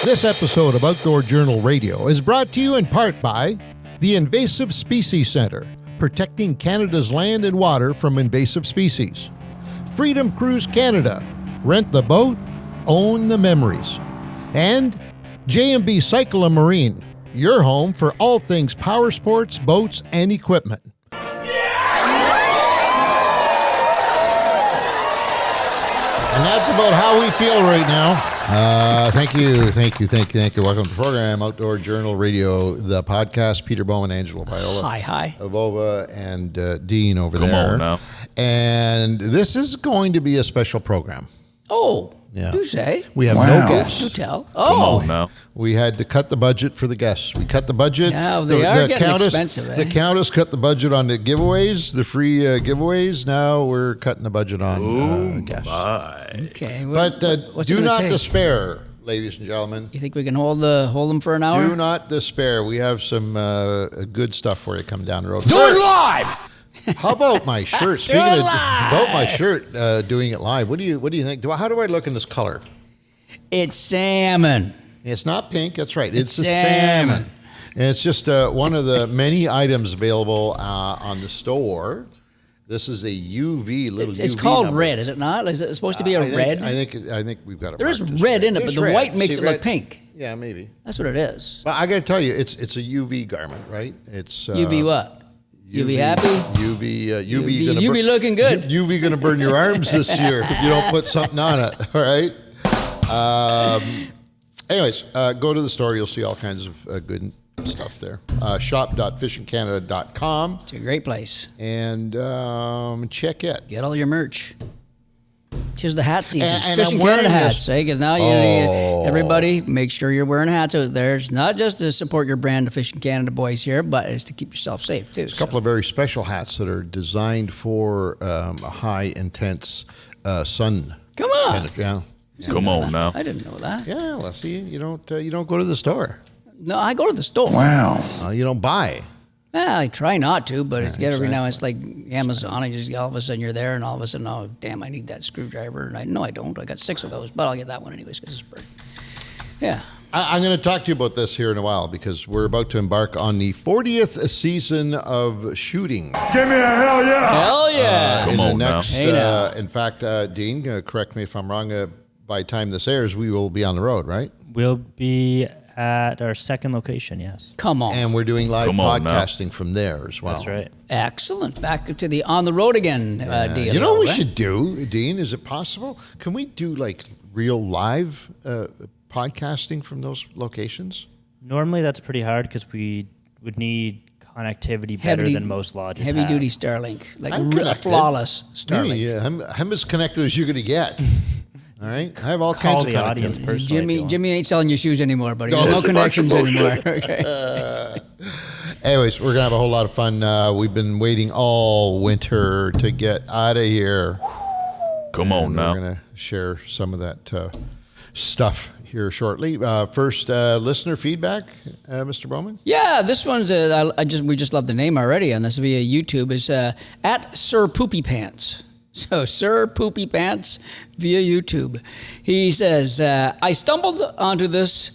This episode of Outdoor Journal Radio is brought to you in part by the Invasive Species Centre, protecting Canada's land and water from invasive species. Freedom Cruise Canada, rent the boat, own the memories. And J&B Cycle & Marine, your home for all things power sports, boats, and equipment. And that's about how we feel right now. Thank you. Welcome to the program, Outdoor Journal Radio, the podcast. Peter Bowman, Angelo Viola. Hi. Avova, and Dean over there. Come on now. And this is going to be a special program. Oh, Yeah. you say? We have no Do guests. tell. Come Oh, on now. We had to cut the budget for the guests. We cut the budget. Yeah, they are getting expensive, eh? The Countess cut the budget on the giveaways, the free giveaways. Now we're cutting the budget on guests. okay. But what's it do gonna not take? despair, ladies and gentlemen. You think we can hold them for an hour? Do not despair. We have some good stuff for you coming down the road. Do it live! How about my shirt? Do it live! About my shirt, doing it live. What do you think? How do I look in this color? It's salmon. It's not pink. That's right. It's a salmon. salmon. And it's just one of the many items available on the store. This is a UV little. It's UV called number. red, is it not? Is it supposed to be a red? I think we've got it. There is marked as red in it, but There's the red. white makes See, it look red- pink. Yeah, maybe. That's what it is. But I got to tell you, it's a UV garment, right? It's UV what? UV happy? UV gonna you be looking good. UV going to burn your arms this year if you don't put something on it. All right. Anyways, go to the store. You'll see all kinds of good stuff there. Shop.fishingcanada.com It's a great place. and check it. Get all your merch. Tis the hat season. And Fishing I'm wearing Canada this- hats, because now everybody make sure you're wearing hats out there. It's not just to support your brand, the Fishing Canada boys here, but it's to keep yourself safe too. A couple of very special hats that are designed for a high intense sun. Come on. Yeah. Come on now. I didn't know that. Yeah. Well, see, you don't go to the store. No, I go to the store. Wow. You don't buy. Well, I try not to, but it's every now. It's like Amazon. I just all of a sudden you're there, and all of a sudden, oh damn, I need that screwdriver. And I don't. I got 6 of those, but I'll get that one anyways because it's pretty. Yeah. I'm going to talk to you about this here in a while because we're about to embark on the 40th season of shooting. Give me a hell yeah! Hell yeah. Come in the on now. next, Hey now. in fact, Dean, correct me if I'm wrong. By the time this airs, we will be on the road, right? We'll be at our second location, yes. Come on. And we're doing live Come on now. podcasting from there as well. That's right. Excellent. Back to the on the road again deal. You know what we right? should do, Dean? Is it possible? Can we do like real live podcasting from those locations? Normally that's pretty hard because we would need connectivity better than most lodges Heavy have. duty Starlink. Like I'm a connected. flawless Starlink. Yeah, I'm as connected as you're going to get. All right? I have all Call kinds of the audience connectivity. personally. if you want. Jimmy ain't selling you shoes anymore, buddy. No, No connections anymore. Okay. Anyways, we're going to have a whole lot of fun. We've been waiting all winter to get out of here. Come on And now. We're going to share some of that stuff here shortly. First, listener feedback, Mr. Bowman. Yeah, this one's we just love the name already on this via YouTube. Is at Sir Poopy Pants. So Sir Poopy Pants via YouTube. He says, I stumbled onto this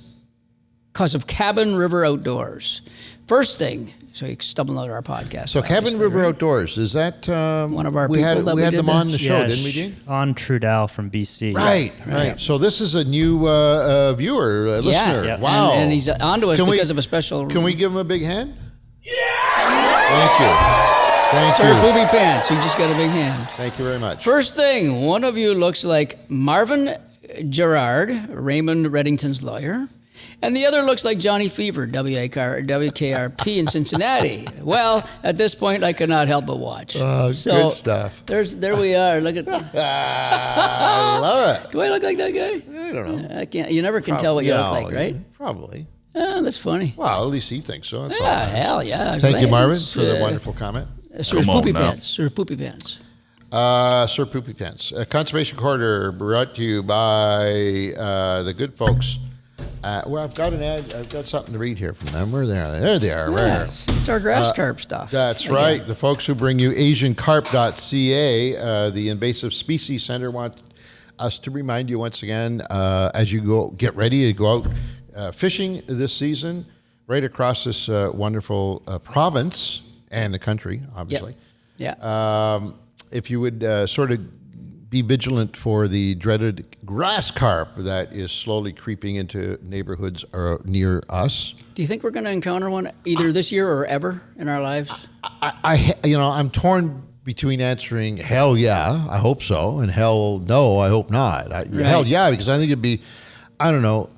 because of Cabin River Outdoors. First thing, so he stumbled onto our podcast. So, Cabin obviously, River right? Outdoors, is that One of our we people had, that we we had did them the- on the show, Yeah, didn't we, Dean? On Trudell from BC. Right. So this is a new viewer, listener. Yeah. Yeah. Wow. And he's onto us Can we- because of a special. Can we give him a big hand? Yeah! Thank you. Thank Sir you. Poopy Pants, you just got a big hand. Thank you very much. First thing, one of you looks like Marvin Gerard, Raymond Reddington's lawyer, and the other looks like Johnny Fever, WKRP in Cincinnati. Well, at this point, I could not help but watch. Good stuff. There we are. Look at. I love it. Do I look like that guy? I don't know. I can't. You never can tell what you look like, Yeah, right? Probably. Oh, that's funny. Well, at least he thinks so. That's all. Yeah, hell yeah. Thank you, Marvin, It's, for the wonderful comment. Sir Come on Poopy now. Pants. Sir Poopy Pants. Sir Poopy Pants. Conservation Corridor brought to you by the good folks. Well, I've got an ad. I've got something to read here from them. Where they are? There they are. Where? Yeah, it's our grass carp stuff. That's Again. right. The folks who bring you AsianCarp.ca, the Invasive Species Center, want us to remind you once again, as you go, get ready to go out fishing this season right across this wonderful province and the country, obviously. Yeah. If you would sort of be vigilant for the dreaded grass carp that is slowly creeping into neighborhoods near us. Do you think we're going to encounter one either this year or ever in our lives? I'm torn between answering hell yeah, I hope so, and hell no, I hope not. Hell yeah, because I think it'd be, I don't know,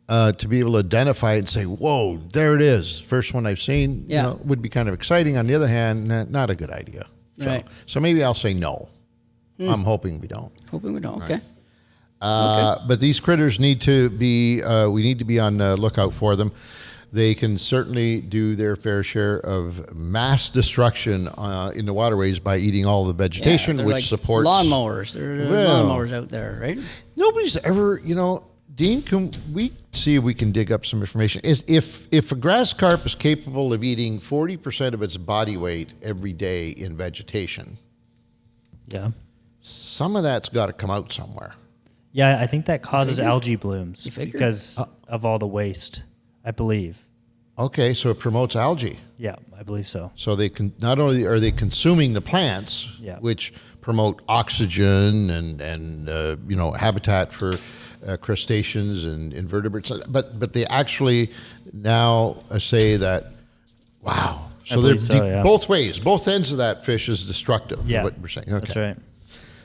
to be able to identify it and say, whoa, there it is. First one I've seen, would be kind of exciting. On the other hand, not a good idea. So maybe I'll say no. I'm hoping we don't. Okay. But these critters need to be, we need to be on lookout for them. They can certainly do their fair share of mass destruction in the waterways by eating all the vegetation, which like supports lawnmowers. There are lawnmowers out there, right? Nobody's ever, Dean, can we see if we can dig up some information? If a grass carp is capable of eating 40% of its body weight every day in vegetation, some of that's got to come out somewhere. Yeah, I think that causes algae blooms figure? because of all the waste, I believe. Okay, so it promotes algae. Yeah, I believe so. So they can not only are they consuming the plants, which promote oxygen and habitat for crustaceans and invertebrates, but they actually now say that, wow. So they're both ways, both ends of that fish is destructive. Yeah, what we're saying. Okay. That's right.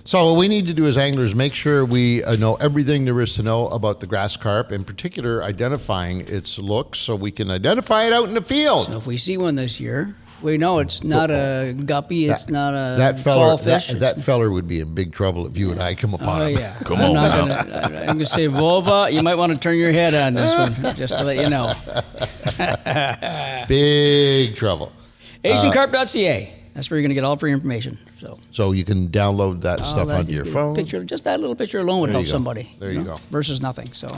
So what we need to do as anglers, make sure we know everything there is to know about the grass carp, in particular identifying its looks so we can identify it out in the field. So if we see one this year, we know it's not a guppy, it's not a fall fish. That feller would be in big trouble if you and I come upon him. Yeah. Come on now. I'm going to say, Vova, you might want to turn your head on this one, just to let you know. Big trouble. AsianCarp.ca. That's where you're going to get all free information. So you can download that stuff onto your phone. Just that little picture alone would help somebody. There you go. Versus nothing. So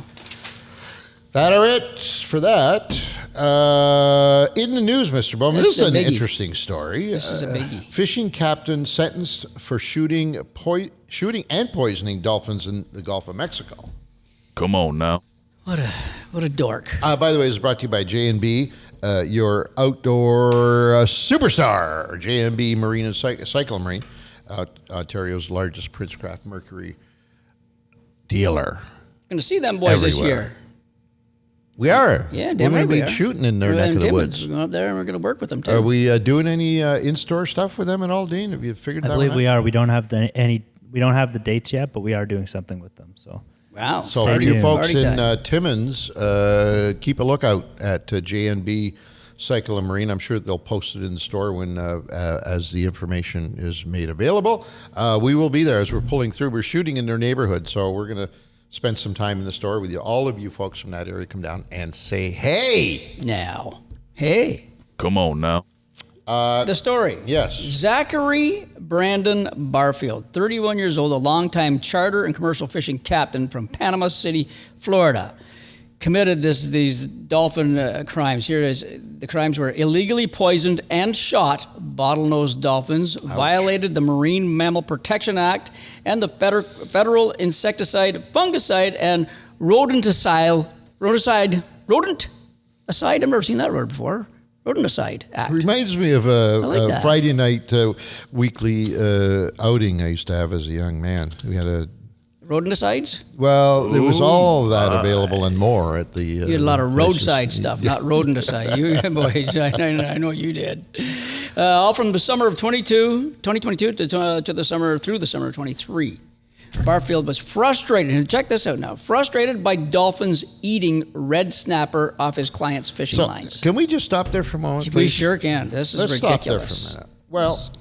that are it for that. In the news, Mr. Bowman, this is an interesting story. This is a biggie. Fishing captain sentenced for shooting and poisoning dolphins in the Gulf of Mexico. Come on now. What a dork. By the way, this is brought to you by J&B, your outdoor superstar. J&B Marine and Cyclomarine, Ontario's largest Princecraft Mercury dealer. Going to see them boys this year. We are. Yeah, we're going to be shooting in their neck of the woods. We're going up there and we're going to work with them too. Are we doing any in-store stuff with them at all, Dean? Have you figured that out? I believe we are. We don't have we don't have the dates yet, but we are doing something with them. So. Wow. So for you folks in Timmins, keep a lookout at J&B Cycle and Marine. I'm sure they'll post it in the store when as the information is made available. We will be there as we're pulling through. We're shooting in their neighborhood, so we're going to spend some time in the store with you. All of you folks from that area come down and say, hey. Now. Hey. Come on now. The story. Yes. Zachary Brandon Barfield, 31 years old, a longtime charter and commercial fishing captain from Panama City, Florida, committed these dolphin crimes. Here it is. The crimes were illegally poisoned and shot bottlenose dolphins, violated the Marine Mammal Protection Act and the federal insecticide, fungicide, and rodenticide. I've never seen that word before. Rodenticide Act. Reminds me of a Friday night weekly outing I used to have as a young man. We had a rodenticides. Well, there was all that available and more at the. You had a lot of roadside stuff, not rodenticide. You boys, I know you did. All from the summer of 2022 to the summer through the summer of 23. Barfield was frustrated, and check this out now, frustrated by dolphins eating red snapper off his client's fishing lines. Can we just stop there for a moment, please? We sure can. This is Let's ridiculous. Stop there for a minute. Well,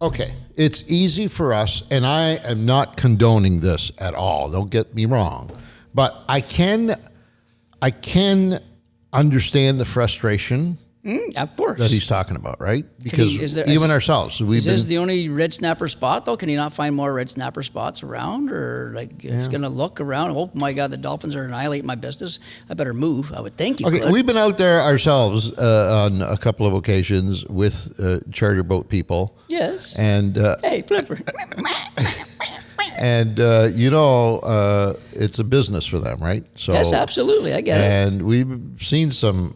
okay, it's easy for us, and I am not condoning this at all. Don't get me wrong. But I can understand the frustration of course. that he's talking about, right? Because even ourselves, is this the only red snapper spot, though? Can he not find more red snapper spots around? Or, he's going to look around, oh, my God, the dolphins are annihilating my business. I better move. I would think you could. We've been out there ourselves on a couple of occasions with charter boat people. Yes. And hey, Flipper. And it's a business for them, right? So Yes, absolutely. I get it. And we've seen some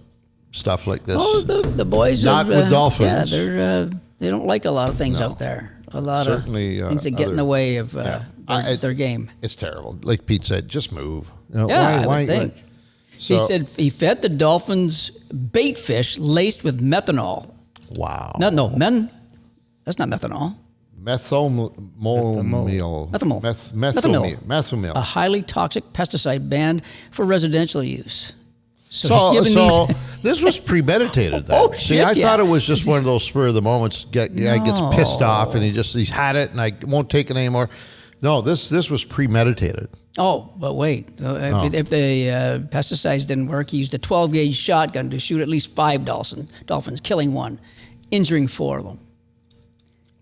stuff like this. Oh, the boys Not with dolphins. Yeah, they don't like a lot of things out there. A lot Certainly, of things that get in the way of their game. It's terrible. Like Pete said, just move. I would think. So, He said he fed the dolphins bait fish laced with methanol. wow. That's not methanol. Methomyl. Methomyl. A highly toxic pesticide banned for residential use. So he's giving this was premeditated then. Oh, See, shit, I yeah. thought it was just one of those spur of the moments. Guy gets pissed off and he's had it and I won't take it anymore. No, this was premeditated. Oh, but wait. If the pesticides didn't work, he used a 12-gauge shotgun to shoot at least 5 dolphins, killing 1, injuring 4 of them.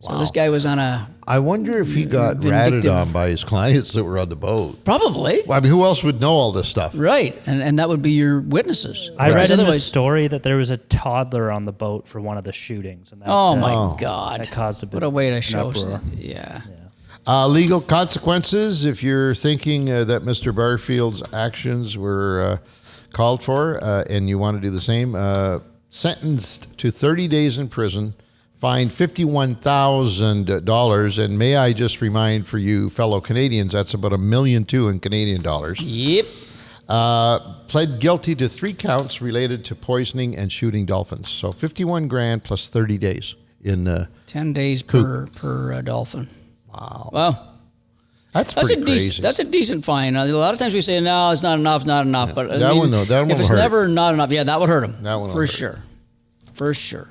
So this guy was on a... I wonder if he got ratted on by his clients that were on the boat. Probably. Well, I mean, who else would know all this stuff? Right, and that would be your witnesses. I read in the Otherwise- story that there was a toddler on the boat for one of the shootings. And that, Oh, my God. That caused a bit What a way to an show... uproar. Yeah. Legal consequences, if you're thinking that Mr. Barfield's actions were called for and you want to do the same, sentenced to 30 days in prison, fined $51,000, and may I just remind for you fellow Canadians, that's about $1.2 million in Canadian dollars. Yep. Pled guilty to 3 counts related to poisoning and shooting dolphins. So $51,000 plus 30 days in 10 days per dolphin. Wow. That's pretty crazy. That's a decent fine. A lot of times we say, no, it's not enough. Yeah. But That one if will it's hurt. never not enough, that would hurt him. That one will for hurt. sure. For sure.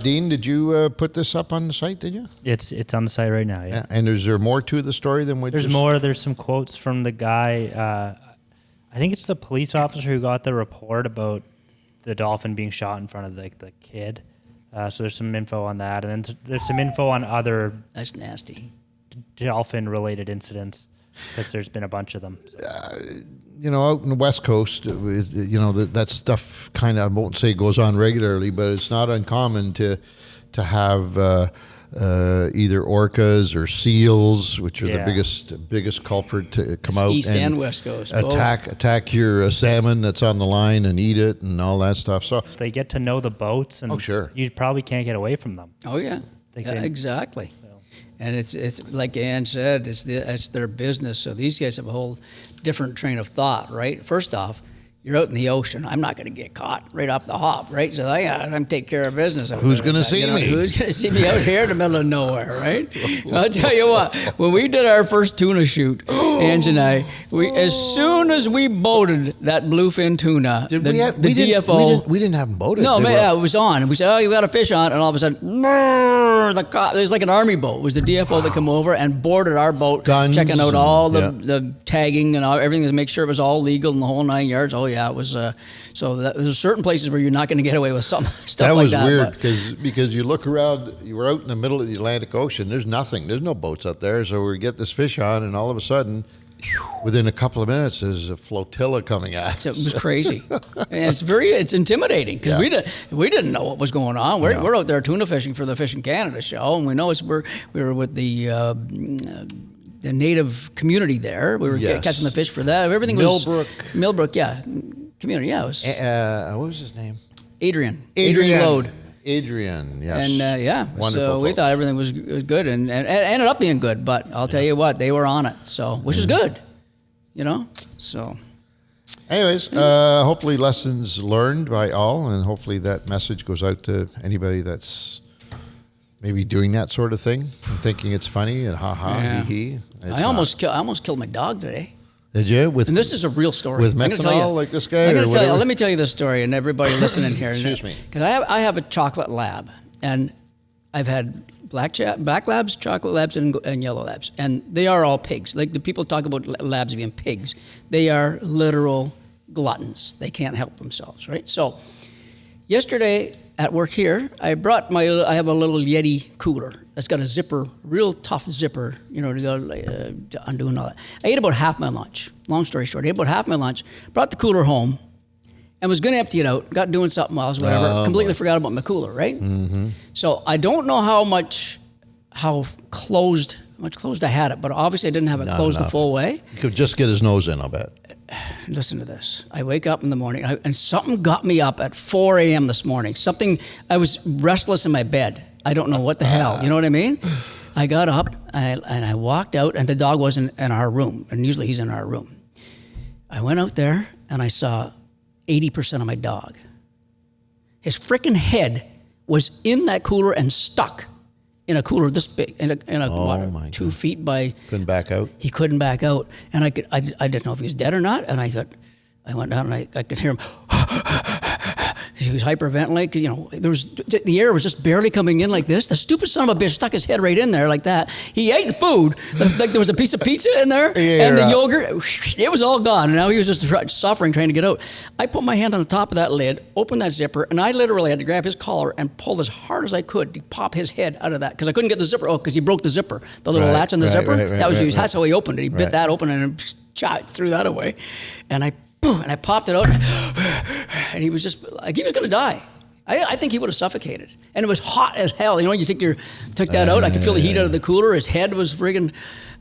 Dean, did you put this up on the site, did you? It's on the site right now, yeah. And is there more to the story than what There's more. There's some quotes from the guy. I think it's the police officer who got the report about the dolphin being shot in front of the kid. So there's some info on that. And then there's some info on other That's nasty. dolphin-related incidents because there's been a bunch of them. Out in the West Coast, that stuff kind of, I won't say goes on regularly, but it's not uncommon to have either orcas or seals, which are the biggest culprit to come out East and West Coast. attack your salmon that's on the line and eat it and all that stuff. So They get to know the boats, and sure. you probably can't get away from them. Oh, yeah. Exactly. And it's like Ann said, it's their business. So these guys have a whole different train of thought, right? First off, you're out in the ocean. I'm not going to get caught right off the hop, right? So I'm take care of business. Who's going to see me? Who's going to see me out here in the middle of nowhere, right? I'll tell you what. When we did our first tuna shoot, Ange and I, as soon as we boated that bluefin tuna, we DFO, we didn't have them boated. no, it was on. And we said, you got a fish on. And all of a sudden, there's like an army boat. It was the DFO that came over and boarded our boat, Guns checking out all and- the tagging and everything to make sure it was all legal in the whole 9 yards. Oh, yeah, it was. So there's certain places where you're not going to get away with some stuff like that. That was weird because you look around, you were out in the middle of the Atlantic Ocean. There's nothing. There's no boats out there. So we get this fish on, and all of a sudden, within a couple of minutes, there's a flotilla coming at us. So it was crazy, and it's intimidating because we didn't know what was going on. We're out there tuna fishing for the Fishing Canada show, and we know we were with the native community there. We were catching the fish for that. Everything Millbrook, yeah, community, yeah. It was, what was his name? Adrian Lode. Adrian, yes. And wonderful so we folks. thought everything was good, and ended up being good. But I'll tell you what, they were on it, so which is good, So, anyways, hopefully lessons learned by all, and hopefully that message goes out to anybody that's maybe doing that sort of thing, and thinking it's funny and hee hee. I almost killed my dog today. Did you? And this is a real story. With I'm gonna tell you- methanol, like this guy, I'm or gonna tell you, whatever? let me tell you this story, and everybody listening here. Excuse me. Because I have a chocolate lab, and I've had black labs, chocolate labs, and yellow labs, and they are all pigs. Like the people talk about labs being pigs, they are literal gluttons. They can't help themselves, right? So yesterday at work here, I have a little Yeti cooler that's got a zipper, real tough zipper, to go to undo and all that. I ate about half my lunch. Long story short, I ate about half my lunch, brought the cooler home, and was going to empty it out. Got doing something else, whatever. Completely forgot about my cooler, right? Mm-hmm. So I don't know how much how much closed I had it, but obviously I didn't have it closed the full way. You could just get his nose in, I'll bet. Listen to this. I wake up in the morning, and something got me up at 4 a.m. this morning. I was restless in my bed. I don't know what the hell. You know what I mean? I got up, and I walked out, and the dog wasn't in our room, and usually he's in our room. I went out there, and I saw 80% of my dog. His freaking head was in that cooler and stuck in a cooler this big, in a 2 feet by. Couldn't back out. He couldn't back out, and I didn't know if he was dead or not. And I went down, and I could hear him. He was hyperventilating. You know, the air was just barely coming in like this. The stupid son of a bitch stuck his head right in there like that. He ate the food, like there was a piece of pizza in there, and the yogurt. It was all gone. And now he was just suffering, trying to get out. I put my hand on the top of that lid, opened that zipper, and I literally had to grab his collar and pull as hard as I could to pop his head out of that because I couldn't get the zipper. Oh, because he broke the zipper, the little latch on the zipper. That's how he opened it. He bit that open and threw that away, and I popped it out, and he was just like he was going to die. I think he would have suffocated, and it was hot as hell. You know, you took that out. I could feel the heat out of the cooler. His head was friggin'.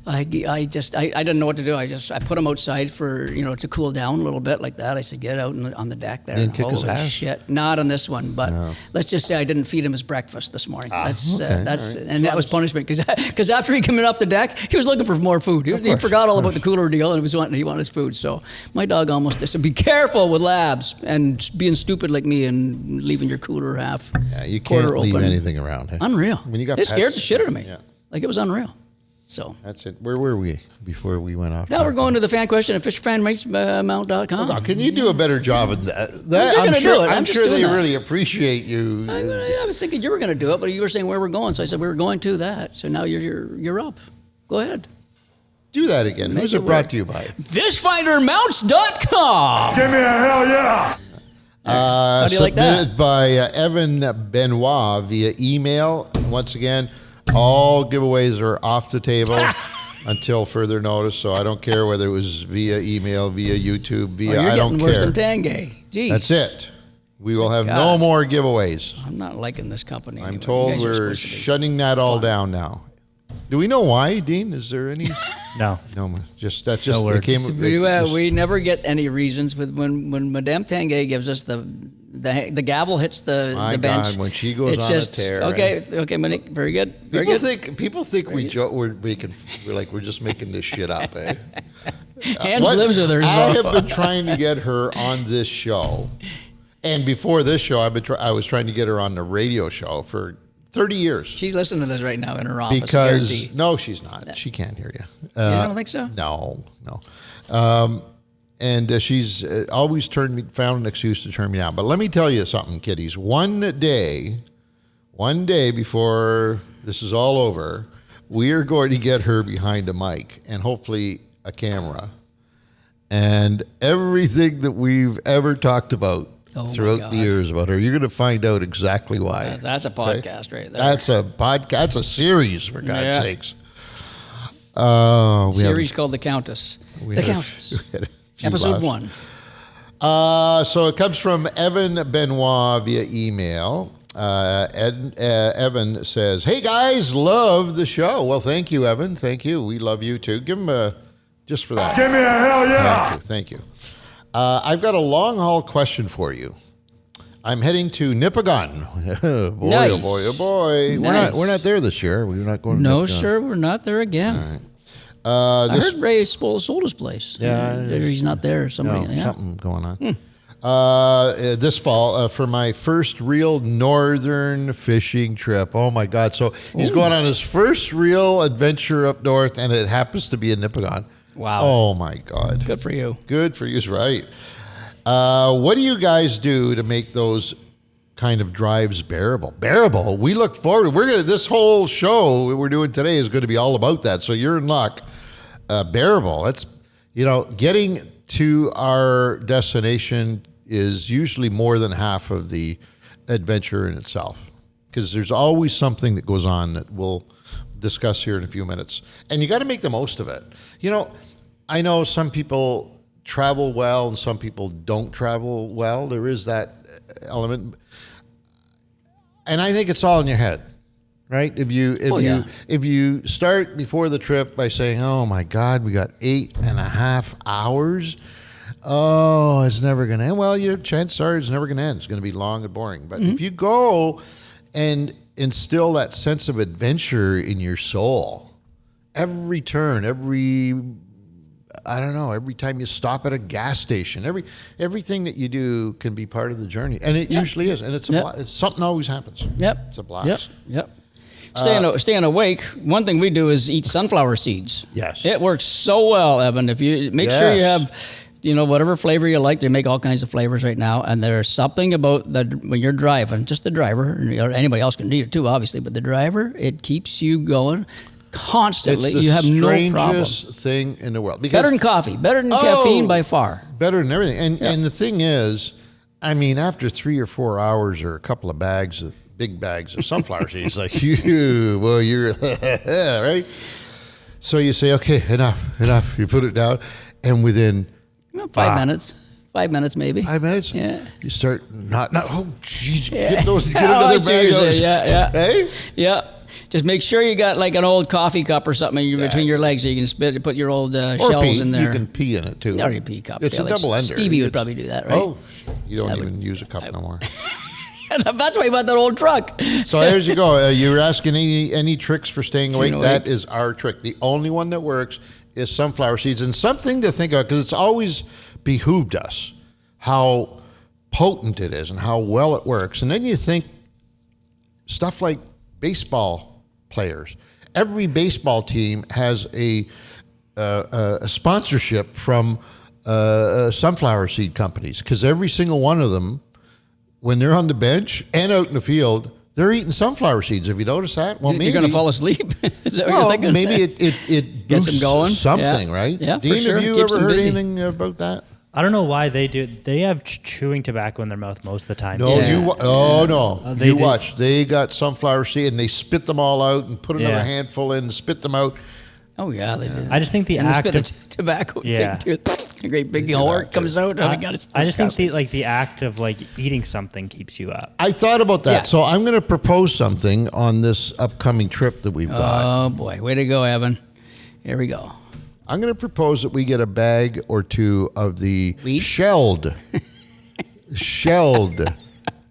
I didn't know what to do. I put him outside for to cool down a little bit like that. I said, get out on the deck there. Didn't kick his ass? Shit, not on this one. But let's just say I didn't feed him his breakfast this morning. That was punishment because after he came off the deck, he was looking for more food. He forgot all about the cooler deal and he wanted his food. So my dog almost said, be careful with labs and being stupid like me and leaving your cooler half. Yeah, you can't leave anything around. Hey? Unreal. When you got it scared the shit out of me. Yeah. Like it was unreal. So that's it. Where were we before we went off? Now we're going to the fan question at fishfanmount.com. Oh, can you do a better job of that? I'm sure they really appreciate you. I was thinking you were going to do it, but you were saying where we're going, so I said we were going to that. So now you're up. Go ahead. Do that again. Who's it brought to you by? Fishfindermounts.com. Give me a hell yeah. How do you like that? Submitted by Evan Benoit via email. Once again, all giveaways are off the table until further notice, so I don't care whether it was via email, via YouTube, you're I don't care. Worse than Tangay. Jeez. That's it. We will have no more giveaways. I'm not liking this company I'm anymore. told we're shutting that all down now. Do we know why, Dean? Is there any? No. No, We never get any reasons when Madame Tangay gives us the gavel hits the bench. God, when she goes on a tear. Okay, Monique, very good. People think we're just making this shit up. Eh? Ange lives with her. I have been trying to get her on this show, and before this show, I was trying to get her on the radio show for 30 years. She's listening to this right now in her office. Because no, she's not. She can't hear you. You don't think so? No. And she's always found an excuse to turn me down. But let me tell you something, kiddies. One day before this is all over, we are going to get her behind a mic and hopefully a camera. And everything that we've ever talked about throughout the years about her, you're going to find out exactly why. That's a podcast right there. That's a podcast. That's a series, for God's sakes. Series called The Countess. The Countess. Episode 1. So it comes from Evan Benoit via email. Evan says, "Hey guys, love the show." Well, thank you, Evan. Thank you. We love you too. Give him a just for that. Give me a hell yeah. Thank you. I've got a long haul question for you. I'm heading to Nipigon. Boy, nice. Oh boy, oh boy. Nice. We're not there this year. We're not going to No, Nipigon. sir, we're not there again. All right. I heard Ray sold his place. Yeah. He's not there. Something going on. This fall for my first real northern fishing trip. Oh my God. So he's going on his first real adventure up north, and it happens to be in Nipigon. Wow. Oh my God. Good for you. Good for you, right. What do you guys do to make those kind of drives bearable? Bearable. We look forward. This whole show we're doing today is going to be all about that. So you're in luck. Bearable. That's, getting to our destination is usually more than half of the adventure in itself, because there's always something that goes on that we'll discuss here in a few minutes, and you got to make the most of it. I know some people travel well and some people don't travel well. There is that element, and I think it's all in your head. right? If you start before the trip by saying, "Oh my God, we got 8.5 hours," oh, it's never going to end. Well, your chances are it's never going to end. It's going to be long and boring. But if you go and instill that sense of adventure in your soul, every turn, every time you stop at a gas station, everything that you do can be part of the journey, and it usually is. And it's it's something always happens. Yep. It's a blast. Yep. Staying awake. One thing we do is eat sunflower seeds. Yes. It works so well, Evan. If you make sure you have, whatever flavor you like. They make all kinds of flavors right now, and there's something about when you're driving, just the driver, or anybody else can do it too, obviously, but the driver, it keeps you going constantly. It's the you have no problem. strangest thing in the world. Better than coffee, better than caffeine by far. Better than everything. And the thing is, I mean, after 3 or 4 hours or a couple of big bags of sunflower seeds, like you're right. So you say, okay, enough. You put it down, and within 5 minutes. 5 minutes, maybe. 5 minutes? Yeah. You start oh, jeez, get another bag out. Yeah. Hey? Yeah. Just make sure you got like an old coffee cup or something between your legs so you can put your old shells in there. You can pee in it too. Or you pee cup. It's a double ender. Stevie would probably do that, right? Oh, you don't even use a cup no more. That's why you bought that old truck. So there you go. You were asking any tricks for staying awake. Awake. That is our trick. The only one that works is sunflower seeds. And something to think of, because it's always behooved us how potent it is and how well it works. And then you think stuff like baseball players. Every baseball team has a sponsorship from sunflower seed companies, because every single one of them, when they're on the bench and out in the field, they're eating sunflower seeds. Have you noticed that? Well, maybe you're going to fall asleep. Is that what you're thinking? Maybe it Gets boosts them going. something, right? Yeah, Dean, for sure. have you Keeps ever them heard busy. anything about that? I don't know why they do. They have chewing tobacco in their mouth most of the time. No, Yeah. They you do. watch. They got sunflower seed and they spit them all out and put another Yeah. handful in and spit them out. Oh, yeah, they do. I just think the and act they of spit the tobacco Yeah. thing too. A great big hork comes out. Oh my God, it's I just think disgusting. the act of like eating something keeps you up. I thought about that. Yeah. So I'm going to propose something on this upcoming trip that we've got. Oh, boy. Way to go, Evan. Here we go. I'm going to propose that we get a bag or two of the Weed? shelled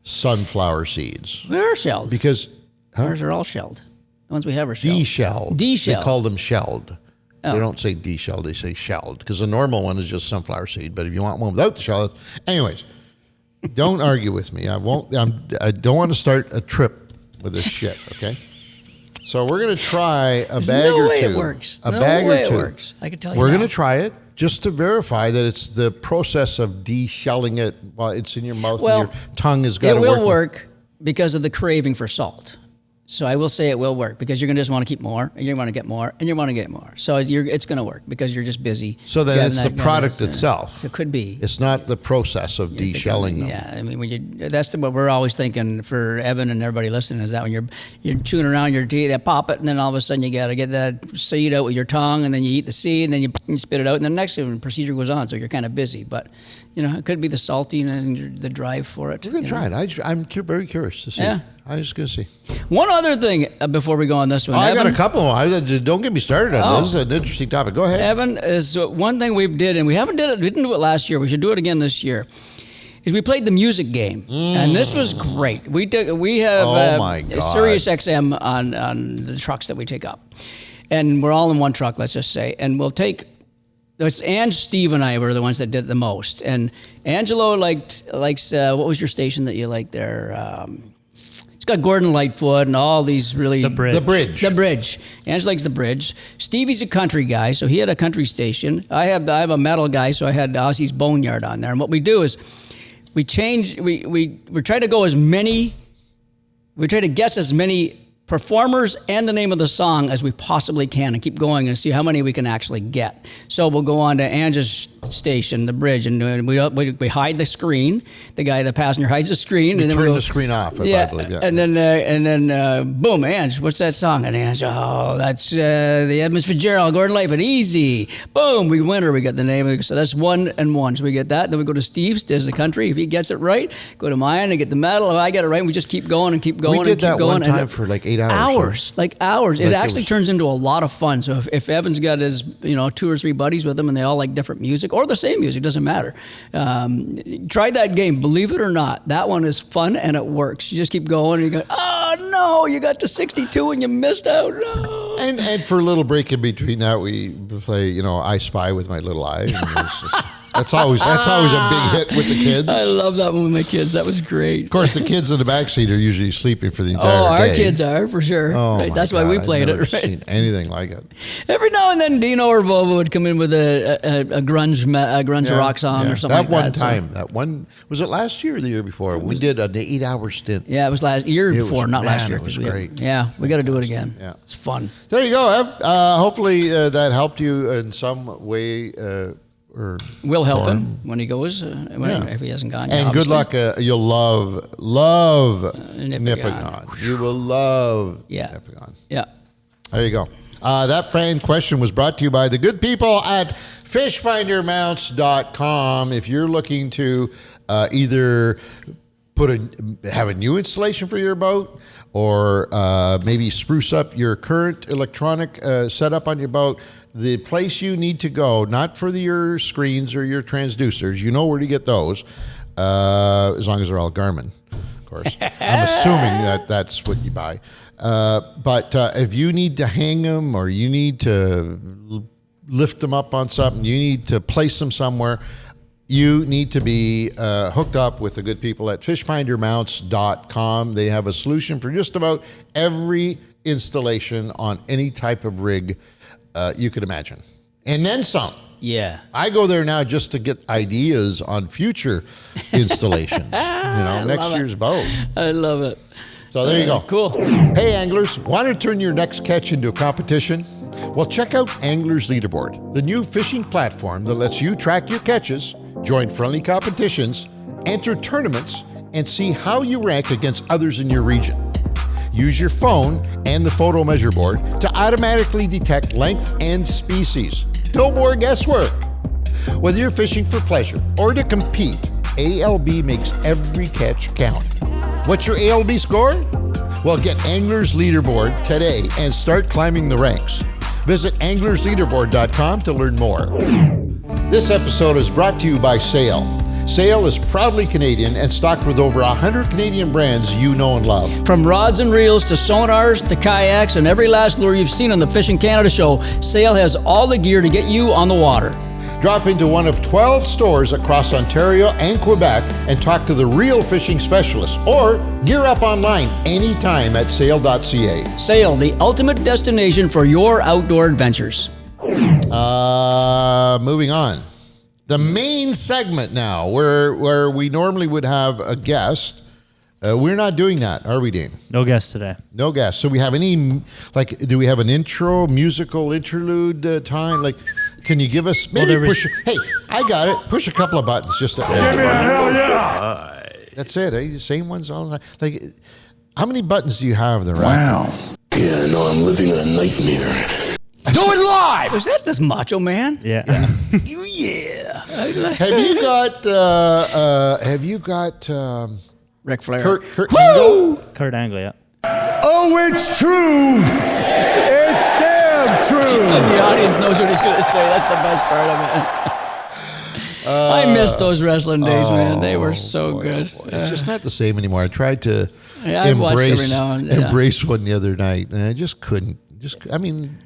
sunflower seeds. They're shelled. Because Ours are all shelled. The ones we have are shelled. de-shelled. De-shelled. They call them shelled. Oh. They don't say de-shelled, they say shelled, because the normal one is just sunflower seed. But if you want one without the shell, anyways, don't argue with me. I won't. I don't want to start a trip with this shit. Okay. So we're going to try a There's bag no or way two. it works. A No bag way or it two. works. I can tell you We're now. going to try it just to verify that it's the process of de-shelling it while it's in your mouth Well, and your tongue has got It to will work because of the craving for salt. So I will say it will work because you're going to just want to keep more, and you want to get more, and you want to get more. So it's going to work because you're just busy. So then grabbing it's the that- product grabbing that. itself. So it could be. It's not the process of de-shelling them. Yeah, I mean, that's what we're always thinking for Evan and everybody listening is that when you're chewing around your teeth, they pop it, and then all of a sudden you got to get that seed out with your tongue, and then you eat the seed, and then you spit it out, and then the next procedure goes on. So you're kind of busy, but it could be the salting and the drive for it. We're going to try it. I'm very curious to see. Yeah. I'm just going to see. One other thing before we go on this one, I got Evan, a couple more. Don't get me started on this. This is an interesting topic. Go ahead. Evan, is one thing we did, and we didn't do it last year. We should do it again this year. Is we played the music game, and this was great. We have Oh, my God. Sirius XM on the trucks that we take up, and we're all in one truck. Let's just say, and we'll take. It's Ange, Steve, and I were the ones that did the most. And Angelo likes what was your station that you liked there? It's got Gordon Lightfoot and all these really The Bridge. The bridge. The Bridge. Ange likes The Bridge. Stevie's a country guy, so he had a country station. I have a metal guy, so I had Ozzy's Boneyard on there. And what we do is we try to go as many. We try to guess as many performers and the name of the song as we possibly can and keep going and see how many we can actually get. So we'll go on to Ange's station, the bridge, and we hide the screen. The passenger hides the screen, and then turn we go, the screen off. Yeah, I believe, yeah. and then boom, Ange, what's that song? And Ange, that's the Edmonds Fitzgerald, Gordon Lightfoot, easy. Boom, we win her. We got the name. So that's 1 and 1. So we get that. Then we go to Steve's. There's the country. If he gets it right, go to mine and get the medal. If I get it right, we just keep going and keep going. We did and keep that going. one time for like 8 hours. Hours. It Like actually turns into a lot of fun. So if Evan's got his 2 or 3 buddies with him and they all like different music or the same music, doesn't matter. Try that game. Believe it or not, that one is fun and it works. You just keep going and you go, oh no, you got to 62 and you missed out. No. And for a little break in between that, we play, I Spy with my little eye. That's always a big hit with the kids. I love that one with my kids. That was great. Of course, the kids in the backseat are usually sleeping for the entire day. Our kids are, for sure. Oh, right? That's God, why we played I've never it, right? seen anything like it. Every now and then, Dino or Volvo would come in with a grunge rock song or something like that. That one, was it last year or the year before? We did an 8-hour stint. Yeah, it was last year before, not last year. It was great. We got to do it again. Yeah. It's fun. There you go, Ev. Hopefully that helped you in some way. We'll help him when he goes, if he hasn't gone. And good luck. You'll love Nipigon. Nipigon. You will love Nipigon. Yeah. There you go. That fan question was brought to you by the good people at fishfindermounts.com. If you're looking to either have a new installation for your boat, or maybe spruce up your current electronic setup on your boat, the place you need to go, not for your screens or your transducers, you know where to get those, as long as they're all Garmin, of course. I'm assuming that's what you buy. But if you need to hang them or you need to lift them up on something, you need to place them somewhere, you need to be hooked up with the good people at fishfindermounts.com. They have a solution for just about every installation on any type of rig you could imagine. And then some. Yeah. I go there now just to get ideas on future installations. Next year's boat. I love it. So there you go. Cool. Hey, anglers, want to turn your next catch into a competition? Well, check out Angler's Leaderboard, the new fishing platform that lets you track your catches, join friendly competitions, enter tournaments, and see how you rank against others in your region. Use your phone and the photo measure board to automatically detect length and species. No more guesswork. Whether you're fishing for pleasure or to compete, ALB makes every catch count. What's your ALB score? Well, get Angler's Leaderboard today and start climbing the ranks. Visit anglersleaderboard.com to learn more. This episode is brought to you by Sail. Sail is proudly Canadian and stocked with over 100 Canadian brands you know and love. From rods and reels to sonars to kayaks and every last lure you've seen on the Fishing Canada show, Sail has all the gear to get you on the water. Drop into one of 12 stores across Ontario and Quebec and talk to the real fishing specialists, or gear up online anytime at sail.ca. Sail, the ultimate destination for your outdoor adventures. Moving on. The main segment now, where we normally would have a guest. We're not doing that, are we, Dean? No guests today. No guests. So we have do we have an intro, musical interlude time? Can you give us, maybe hey, I got it. Push a couple of buttons just to. Give me a hell yeah! That's it, eh? Same ones all the time. How many buttons do you have there? Wow. Yeah, I know I'm living in a nightmare. Do it live! Was that this Macho Man? Yeah. Yeah. Have you got Ric Flair. Kurt Angle? Kurt Angle, yeah. Oh, it's true! It's damn true! The audience knows what he's going to say. That's the best part of it. I miss those wrestling days, man. They were so good. It's just not the same anymore. I tried to I've watched every now and then. embrace one the other night, and I just couldn't.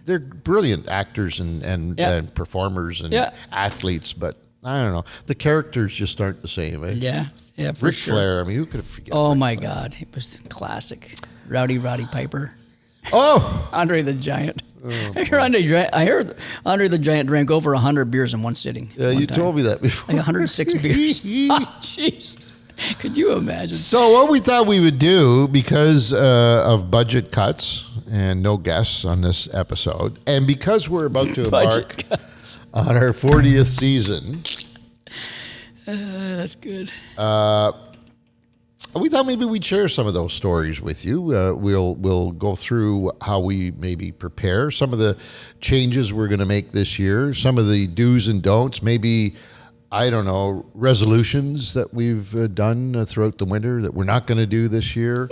They're brilliant actors and performers and athletes, but I don't know. The characters just aren't the same, eh? Yeah, for Ric sure. Flair, who could have forgotten? Oh, Ric my Flair? God. It was classic. Roddy Piper. Oh! Andre the Giant. I heard Andre the Giant drank over 100 beers in one sitting. You told me that before. 106 beers. Oh, Jesus. Could you imagine? So what we thought we would do, because of budget cuts and no guests on this episode. And because we're about to embark Budget cuts. on our 40th season, That's good. we thought maybe we'd share some of those stories with you. We'll go through how we maybe prepare, some of the changes we're going to make this year, some of the do's and don'ts, maybe, I don't know, resolutions that we've done throughout the winter that we're not going to do this year.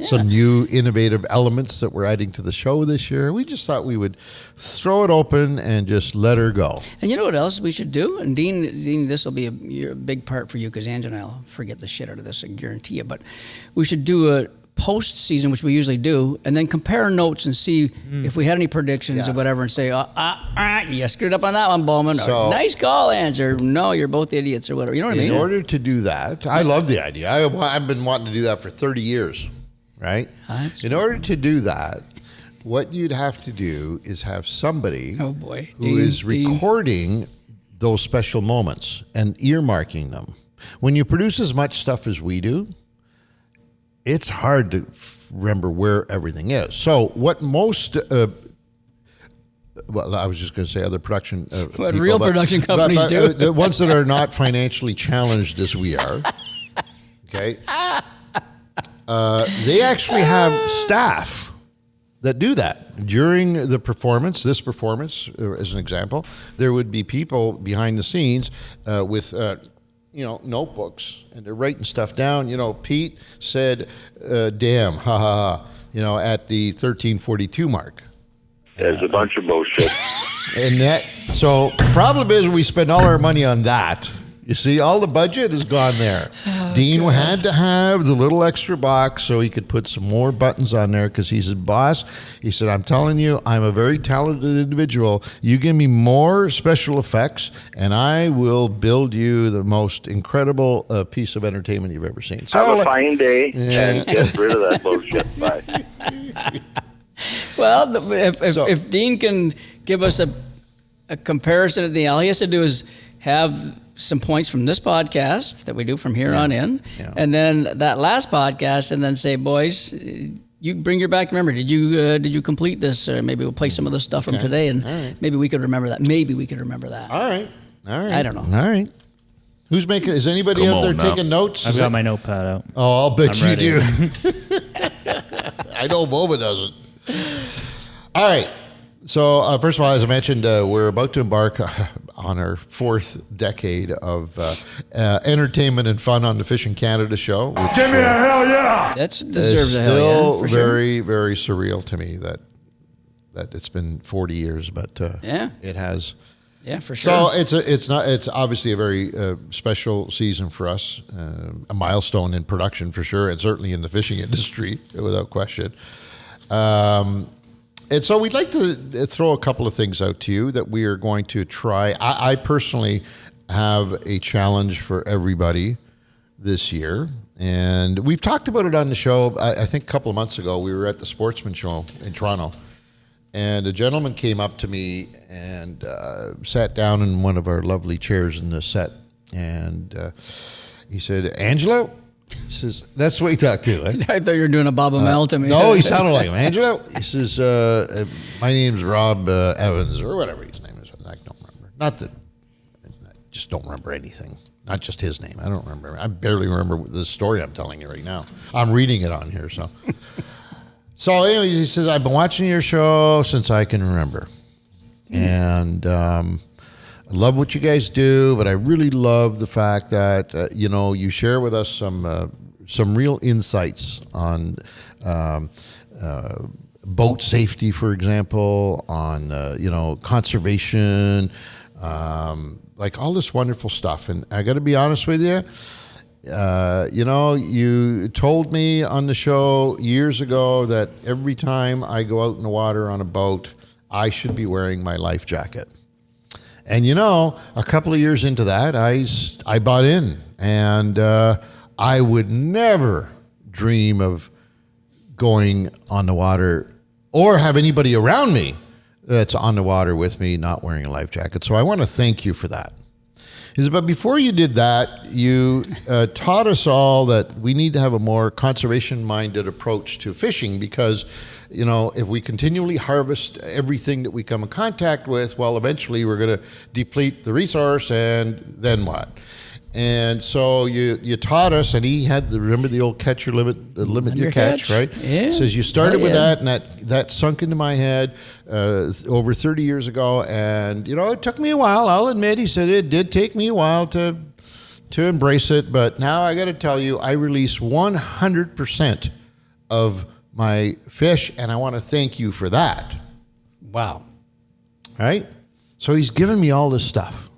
Some new innovative elements that we're adding to the show this year. We just thought we would throw it open and just let her go. And you know what else we should do? And Dean, this will be a big part for you because Angela and I will forget the shit out of this, I guarantee you. But we should do a post-season, which we usually do, and then compare notes and see if we had any predictions or whatever and say, you screwed up on that one, Bowman. So, or, nice call, answer. No, you're both idiots or whatever. You know what I mean? In order to do that, I love the idea. I've been wanting to do that for 30 years. Right? In order to do that, what you'd have to do is have somebody who is recording those special moments and earmarking them. When you produce as much stuff as we do, it's hard to remember where everything is. So what most... well, I was just going to say other production what people, real production companies do. The ones that are not financially challenged as we are, okay? They actually have staff that do that. During the performance, this performance, as an example, there would be people behind the scenes with, notebooks, and they're writing stuff down. You know, Pete said, damn, ha, ha, ha, at the 1342 mark. It's a bunch of bullshit. And so the problem is we spend all our money on that. You see, all the budget has gone there. Dean had to have the little extra box so he could put some more buttons on there because he's a boss. He said, I'm telling you, I'm a very talented individual. You give me more special effects, and I will build you the most incredible piece of entertainment you've ever seen. So have a fine day and get rid of that bullshit. Bye. Well, if Dean can give us a comparison of all he has to do is have some points from this podcast that we do from here on in, and then that last podcast, and then say, boys, you bring your back memory. Did you complete this? Or maybe we'll play some of the stuff from today, and maybe we could remember that. All right. I don't know. All right. Who's making? Is anybody out there taking notes? I've got my notepad out. Oh, I'll bet you ready. do. I know Boba doesn't. All right. So, first of all, as I mentioned, we're about to embark on our 4th decade of entertainment and fun on the Fishing Canada show. Which, Give me a hell yeah! That deserves a hell yeah. Still For sure. very, very surreal to me that it's been 40 years, but it has. Yeah, for sure. So it's obviously a very special season for us, a milestone in production for sure, and certainly in the fishing industry without question. And so we'd like to throw a couple of things out to you that we are going to try. I personally have a challenge for everybody this year, and we've talked about it on the show. I think a couple of months ago, we were at the Sportsman Show in Toronto, and a gentleman came up to me and sat down in one of our lovely chairs in the set, and he said, Angelo? He says, that's the way he talked to, right? I thought you were doing a Bob Amell to me. No, he sounded like him. Angelo? He says, my name's Rob Evans, or whatever his name is. I don't remember. Not that, I just don't remember anything. Not just his name. I don't remember. I barely remember the story I'm telling you right now. I'm reading it on here, so. So anyway, he says, I've been watching your show since I can remember. And I love what you guys do, but I really love the fact that, you share with us some real insights on boat safety, for example, on, conservation, like all this wonderful stuff. And I got to be honest with you, you told me on the show years ago that every time I go out in the water on a boat, I should be wearing my life jacket. And, a couple of years into that, I bought in, and I would never dream of going on the water or have anybody around me that's on the water with me not wearing a life jacket. So I want to thank you for that. He said, but before you did that, you taught us all that we need to have a more conservation-minded approach to fishing because, you know, if we continually harvest everything that we come in contact with, well, eventually we're going to deplete the resource, and then what? And so you taught us, and he had remember the old catch or limit your catch, right? Yeah. Says you started with that, and that sunk into my head over 30 years ago. And you know, it took me a while. I'll admit, he said it did take me a while to embrace it. But now I got to tell you, I release 100% of my fish, and I want to thank you for that. Wow. Right? So he's given me all this stuff,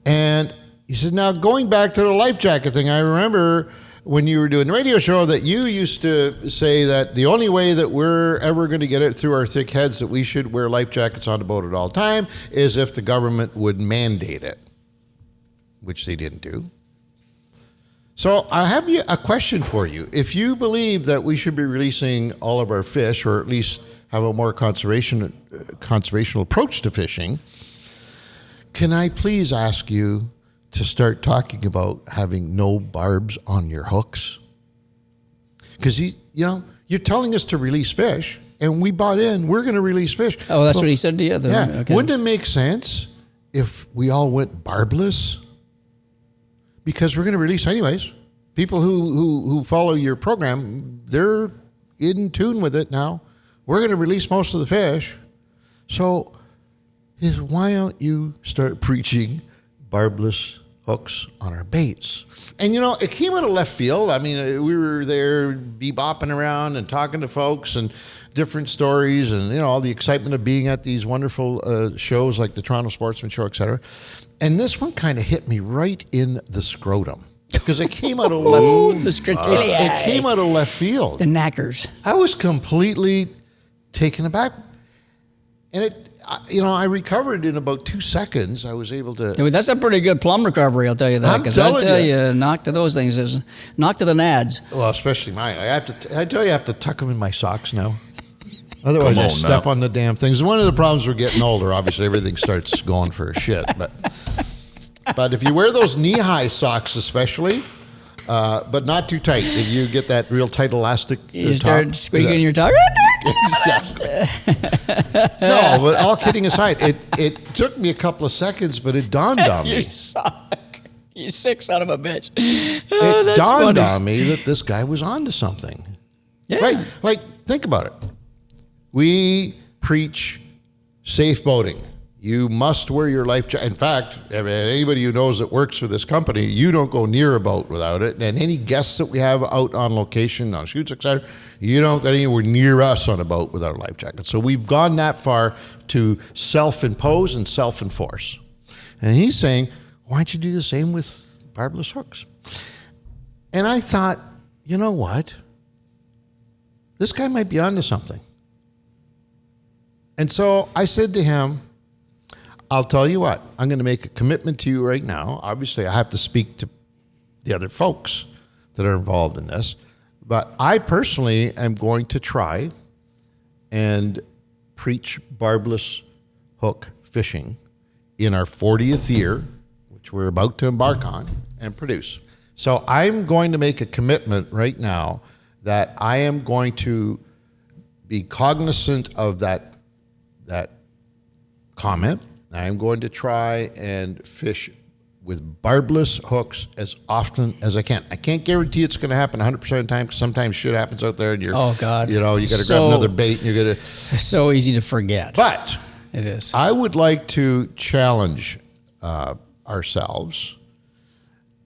and he said, now going back to the life jacket thing, I remember when you were doing the radio show that you used to say that the only way that we're ever going to get it through our thick heads that we should wear life jackets on the boat at all time is if the government would mandate it, which they didn't do. So I have a question for you. If you believe that we should be releasing all of our fish, or at least have a more conservational approach to fishing, can I please ask you to start talking about having no barbs on your hooks? Because you're telling us to release fish, and we bought in. We're going to release fish. Oh, that's what he said to you. Yeah. Okay. Wouldn't it make sense if we all went barbless? Because we're going to release anyways. People who follow your program, they're in tune with it now. We're going to release most of the fish. So why don't you start preaching barbless hooks on our baits? And you know, it came out of left field. I mean, we were there bebopping around and talking to folks and different stories, and you know, all the excitement of being at these wonderful shows like the Toronto Sportsman Show, etc. And this one kind of hit me right in the scrotum because it came out of left. The scrotalia. It came out of left field. The knackers. I was completely taken aback, and I recovered in about 2 seconds. I was able to. I mean, that's a pretty good plum recovery, I'll tell you that. I'm Because I telling tell you. you, knock to those things is knock to the nads. Well, especially mine. I tell you, I have to tuck them in my socks now. Otherwise, Come I on step now. on the damn things. One of the problems we're getting older, obviously, everything starts going for shit. But if you wear those knee-high socks, especially, but not too tight, if you get that real tight elastic, You top, start squeaking your tongue. Yes. No, but all kidding aside, it took me a couple of seconds, but it dawned on You me. suck. You sick son of a bitch. It That's dawned funny. on me that this guy was onto something. Yeah. Right? Like, think about it. We preach safe boating. You must wear your life jacket. In fact, anybody who knows that works for this company, you don't go near a boat without it. And any guests that we have out on location, on shoots, etc., you don't go anywhere near us on a boat without a life jacket. So we've gone that far to self-impose and self-enforce. And he's saying, why don't you do the same with barbless hooks? And I thought, you know what? This guy might be onto something. And so I said to him, I'll tell you what, I'm going to make a commitment to you right now. Obviously, I have to speak to the other folks that are involved in this. But I personally am going to try and preach barbless hook fishing in our 40th year, which we're about to embark on and produce. So I'm going to make a commitment right now that I am going to be cognizant of that comment. I'm going to try and fish with barbless hooks as often as I can. I can't guarantee it's going to happen 100% of the time because sometimes shit happens out there and you're, Oh, God. you got to grab So- another bait and you're going to. It's so easy to forget. But It is. I would like to challenge ourselves,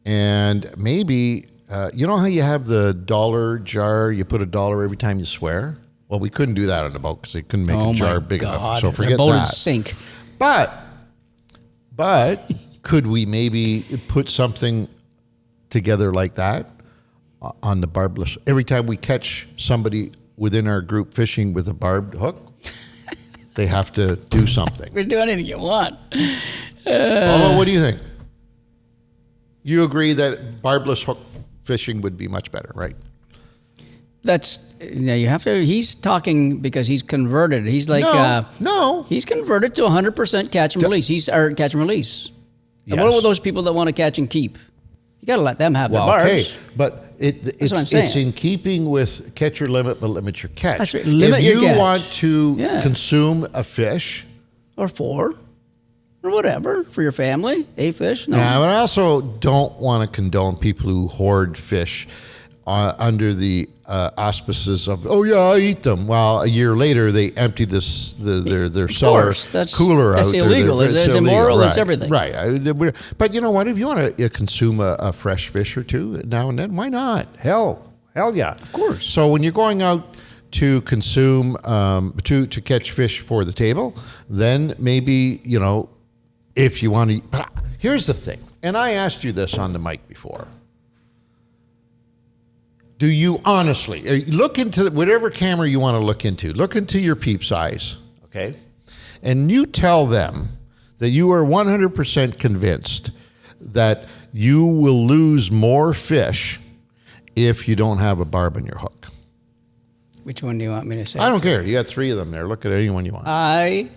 and maybe you know how you have the dollar jar, you put $1 every time you swear? Well, we couldn't do that on the boat because they couldn't make a jar big enough. So forget the boat would that. sink. But could we maybe put something together like that on the barbless? Every time we catch somebody within our group fishing with a barbed hook, they have to do something. You can do anything you want. Paula, what do you think? You agree that barbless hook fishing would be much better, right? That's you have to. He's talking because he's converted. He's like No. he's converted to 100% catch and release. Catch and release. And what about those people that want to catch and keep? You got to let them have their barbs. Okay, but what I'm saying. it's in keeping with catch your limit, but limit your catch. That's right. Limit your If you catch. want to Yeah. consume a fish, Or 4, or whatever, for your family, a fish. No. yeah, but I also don't want to condone people who hoard fish under the auspices of, oh yeah, I eat them. Well, a year later they empty their cellar course, that's cooler that's out. illegal. It's illegal. immoral, Right, it's everything. Right. But you know what? If you want to consume a fresh fish or two now and then, why not? Hell yeah. Of course. So when you're going out to consume, to catch fish for the table, then maybe, if you want to. But here's the thing, and I asked you this on the mic before. Do you honestly look into whatever camera you want to look into your peep's eyes, okay? And you tell them that you are 100% convinced that you will lose more fish if you don't have a barb on your hook. Which one do you want me to say? I don't care. You got 3 of them there. Look at any one you want. I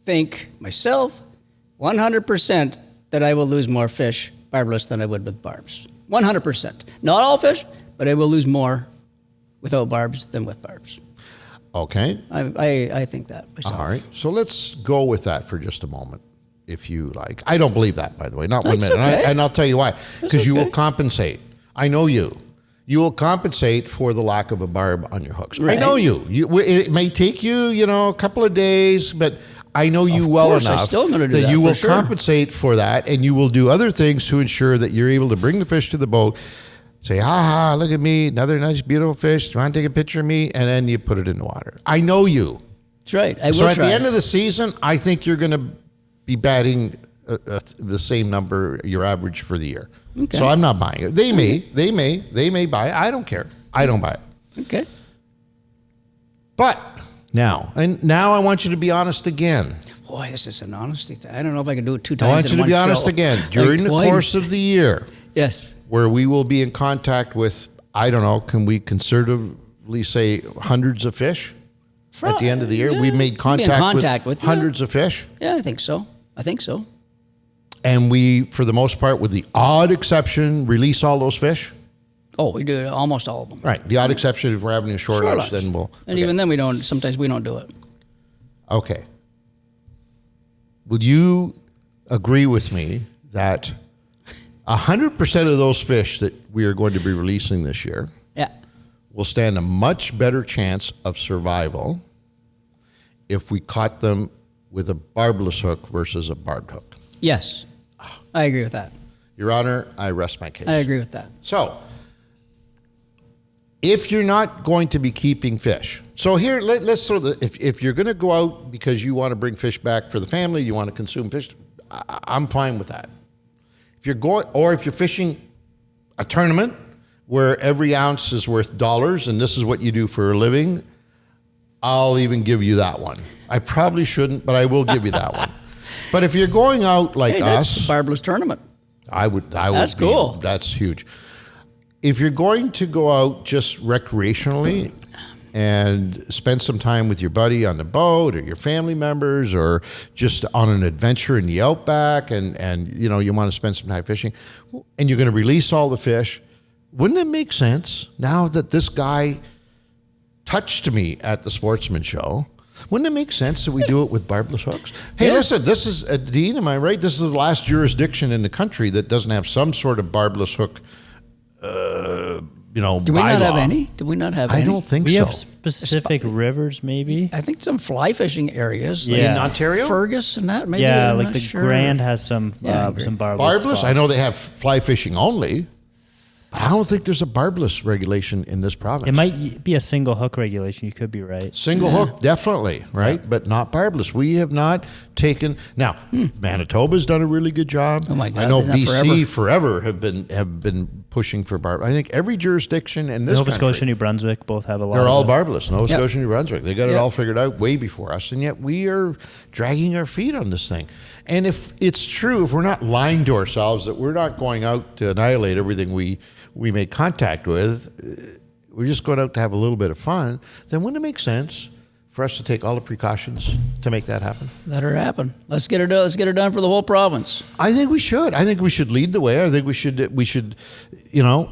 think myself 100% that I will lose more fish barbless than I would with barbs. 100%. Not all fish, but I will lose more without barbs than with barbs. Okay. I think that myself. All right. So let's go with that for just a moment, if you like. I don't believe that, by the way. Not one That's minute. okay. And I'll tell you why. Because you will okay. compensate. I know you. You will compensate for the lack of a barb on your hooks. Right. I know you. It may take you, a couple of days, but I know you well course, I'm enough still gonna do that, you for will sure. compensate for that, and you will do other things to ensure that you're able to bring the fish to the boat. Say, look at me, another nice, beautiful fish. Do you want to take a picture of me? And then you put it in the water. I know you. That's right. I will So at try. the end of the season, I think you're going to be batting the same number, your average for the year. Okay. So I'm not buying it. They may buy it. I don't care. I don't buy it. Okay. But now I want you to be honest again. Boy, this is an honesty thing. I don't know if I can do it 2 I times want in you to one be honest show. again. Like During the twice. course of the year, Yes. where we will be in contact with, I don't know, can we conservatively say hundreds of fish at the end of the year? Yeah. We've made We'll be in contact contact with, yeah. hundreds of fish. Yeah, I think so. And we, for the most part, with the odd exception, release all those fish. Oh, we do almost all of them. Right. The odd exception, if we're having a short lunch, then we'll. And okay. even then, sometimes we don't do it. Okay. Would you agree with me that 100% of those fish that we are going to be releasing this year Yeah. will stand a much better chance of survival if we caught them with a barbless hook versus a barbed hook? Yes. I agree with that. Your Honor, I rest my case. I agree with that. So, if you're not going to be keeping fish, so here let's sort of, if you're going to go out because you want to bring fish back for the family, you want to consume fish, I'm fine with that. If you're going, or if you're fishing a tournament where every ounce is worth dollars and this is what you do for a living, I'll even give you that one. I probably shouldn't, but I will give you that one. But if you're going out like That's us, the barbless tournament. I would. That's cool. That's huge. If you're going to go out just recreationally and spend some time with your buddy on the boat or your family members or just on an adventure in the outback and you want to spend some time fishing and you're going to release all the fish, wouldn't it make sense now that this guy touched me at the Sportsman Show? Wouldn't it make sense that we do it with barbless hooks? Hey, listen, this is, Dean, am I right? This is the last jurisdiction in the country that doesn't have some sort of barbless hook, Do we not have any? Do we not have any? I don't think We so. have specific rivers, maybe. I think some fly fishing areas. Yeah. In Ontario? Fergus and that, maybe. Yeah, I'm like not the sure. Grand has some Yeah, I agree. some barbless. Barbless? I spots. know they have fly fishing only. I don't think there's a barbless regulation in this province. It might be a single hook regulation. You could be right. Single hook, definitely, right? But not barbless. We have not taken. Now, Manitoba's done a really good job. Oh my God, I know they've done BC forever have been pushing for barb. I think every jurisdiction in this Nova country, Scotia, New Brunswick both have a lot. they're of all it. barbless. Nova Yep. Scotia, New Brunswick. They got it Yep. all figured out way before us, and yet we are dragging our feet on this thing. And if it's true, if we're not lying to ourselves that we're not going out to annihilate everything we make contact with, we're just going out to have a little bit of fun, then wouldn't it make sense for us to take all the precautions to make that happen? Let her happen. Let's get her done. Let's get her done for the whole province. I think we should. I think we should lead the way. I think we should, you know,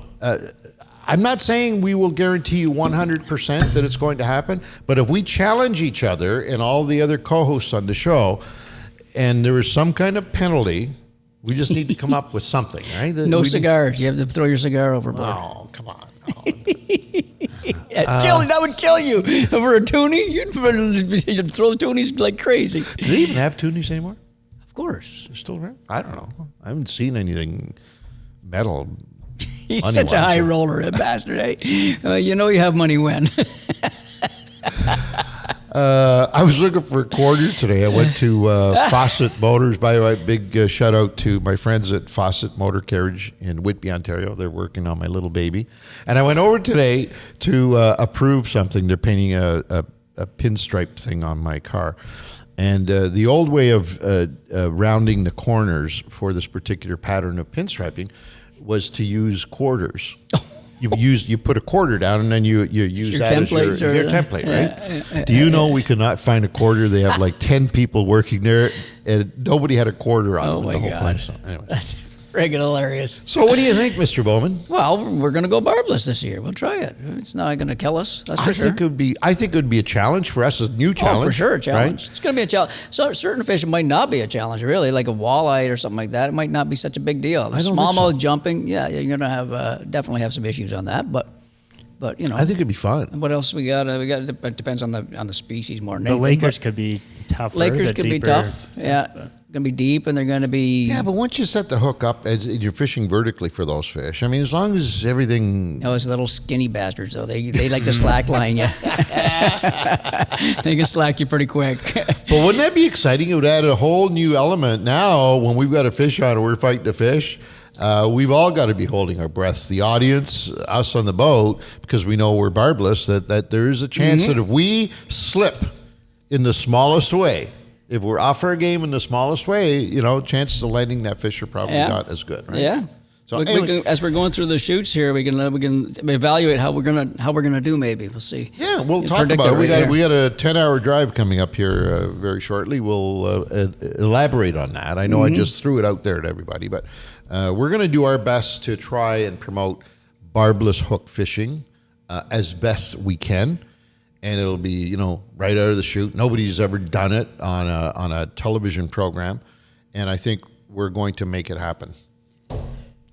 I'm not saying we will guarantee you 100% that it's going to happen, but if we challenge each other and all the other co-hosts on the show, and there is some kind of penalty, we just need to come up with something, right? No cigars. You have to throw your cigar overboard. Oh, come on. No. That would kill you. Over a toonie, you'd throw the toonies like crazy. Do they even have toonies anymore? Of course. They're still around? I don't know. I haven't seen anything metal. He's such a high roller, that bastard, eh? You know you have money when. I was looking for a quarter today. I went to Fawcett Motors. By the way, big shout out to my friends at Fawcett Motor Carriage in Whitby, Ontario. They're working on my little baby. And I went over today to approve something. They're painting a pinstripe thing on my car. And the old way of rounding the corners for this particular pattern of pinstriping was to use quarters. You put a quarter down and then you use your that as your template, right? Yeah. Do you know we could not find a quarter? They have like 10 people working there and nobody had a quarter on Oh them my the whole God. place. So, anyway. That's friggin' hilarious. So what do you think, Mr. Bowman? Well, we're going to go barbless this year. We'll try it. It's not going to kill us. That's for sure. I think it would be a challenge for us, a new challenge. Oh, for sure, a challenge. Right? It's going to be a challenge. So certain fish might not be a challenge, really, like a walleye or something like that. It might not be such a big deal. I don't Smallmouth think so. jumping, yeah, you're going to have definitely have some issues on that, but you know. I think it'd be fun. What else we got? It depends on the species more than The anything. Lakers but could be tougher. Lakers the could be deeper tough. fish, Yeah, but- going to be deep, and they're going to be. Yeah, but once you set the hook up and you're fishing vertically for those fish, I mean, as long as everything... Those little skinny bastards, though. They like to slack line you. They can slack you pretty quick. But wouldn't that be exciting? It would add a whole new element. Now, when we've got a fish on and we're fighting the fish, we've all got to be holding our breaths. The audience, us on the boat, because we know we're barbless, that there is a chance that if we slip in the smallest way, if we're off our game in the smallest way, you know, chances of landing that fish are probably not as good, right? Yeah. So We anyway, can, as we're going through the shoots here, we can evaluate how we're gonna do. Maybe we'll see. yeah, we'll You talk predict about it. We right got here. a 10-hour drive coming up here very shortly. We'll elaborate on that. I know I just threw it out there to everybody, but we're going to do our best to try and promote barbless hook fishing as best we can. And it'll be, you know, right out of the chute. Nobody's ever done it on a television program, and I think we're going to make it happen.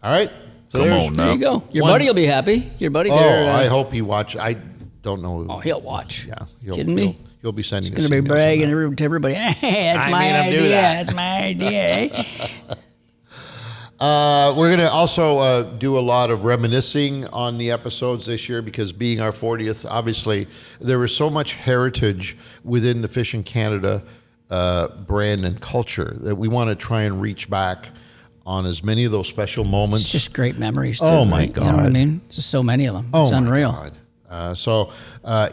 All right, so Come there's- on There now. you go. Your One- buddy will be happy. Your buddy Oh, there. I hope he watch. I don't know. Oh, he'll watch. Yeah, Kidding me? He'll be sending. He's going to be bragging to everybody. Hey, that's I my made him do idea. that." That's my idea. We're going to also do a lot of reminiscing on the episodes this year because being our 40th, obviously, there is so much heritage within the Fishing Canada brand and culture that we want to try and reach back on as many of those special moments. It's just great memories. Too, Oh, my right? You know what I God. mean? It's just so many of them. Oh, It's my unreal. God. So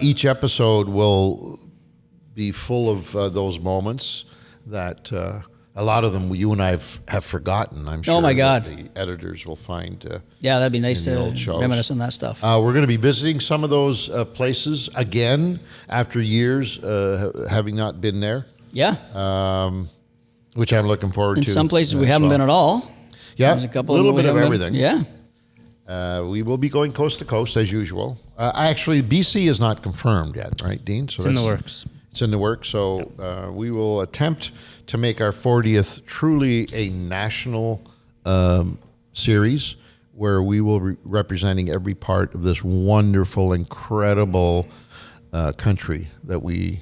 each episode will be full of those moments that a lot of them you and I have forgotten. I'm sure. Oh, my that God. the editors will find. Yeah, that'd be nice in the to old shows. reminisce on that stuff. We're going to be visiting some of those places again after years having not been there, Yeah. which I'm looking forward In to. some places we as haven't well. been at all. Yeah, There's a couple little we bit of haven't everything. been- Yeah. We will be going coast to coast as usual. Actually, BC is not confirmed yet, right, Dean? So It's in the that's- works. It's in the works. So we will attempt to make our 40th truly a national series where we will be representing every part of this wonderful, incredible country that we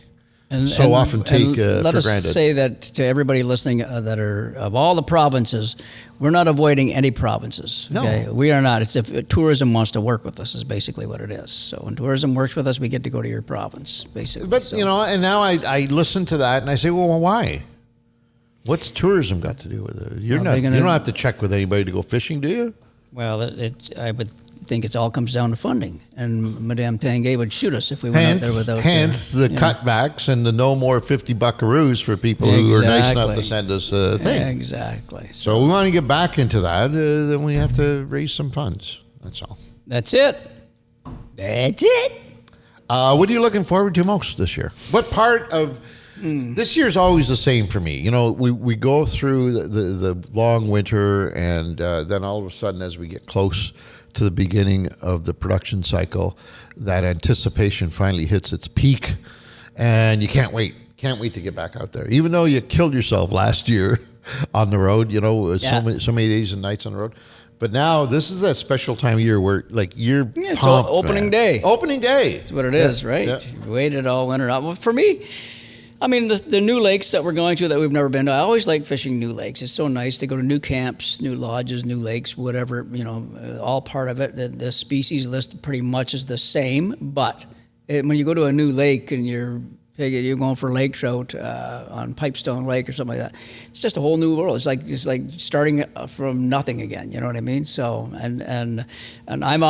so often take let for us granted. say that to everybody listening that are of all the provinces, we're not avoiding any provinces. No. Okay? We are not. It's if tourism wants to work with us is basically what it is. So when tourism works with us, we get to go to your province, basically. But, So- you know, and now I listen to that and I say, well, why? What's tourism got to do with it? Well, they're You gonna- don't have to check with anybody to go fishing, do you? well, I would think it all comes down to funding, and Madame Tanguay would shoot us if we went out there without. Hence the cutbacks and the no more 50 buckaroos for people who are nice enough to Exactly. send us a thing. Exactly. So we want to get back into that. Then we have to raise some funds. That's all. That's it. That's it. What are you looking forward to most this year? What part of this year's always the same for me? You know, we go through the long winter, and then all of a sudden, as we get close to the beginning of the production cycle, that anticipation finally hits its peak, and you can't wait to get back out there. Even though you killed yourself last year on the road, you know, so many days and nights on the road. But now this is that special time of year where, like, you're it's pumped, opening man. day. Opening day. That's what it is, right? Yeah. You waited all winter. Well, for me, I mean, the new lakes that we're going to that we've never been to, I always like fishing new lakes. It's so nice to go to new camps, new lodges, new lakes, whatever, you know, all part of it. The species list pretty much is the same, but when you go to a new lake and you're going for lake trout on Pipestone Lake or something like that, it's just a whole new world. It's like starting from nothing again. You know what I mean? So and I'm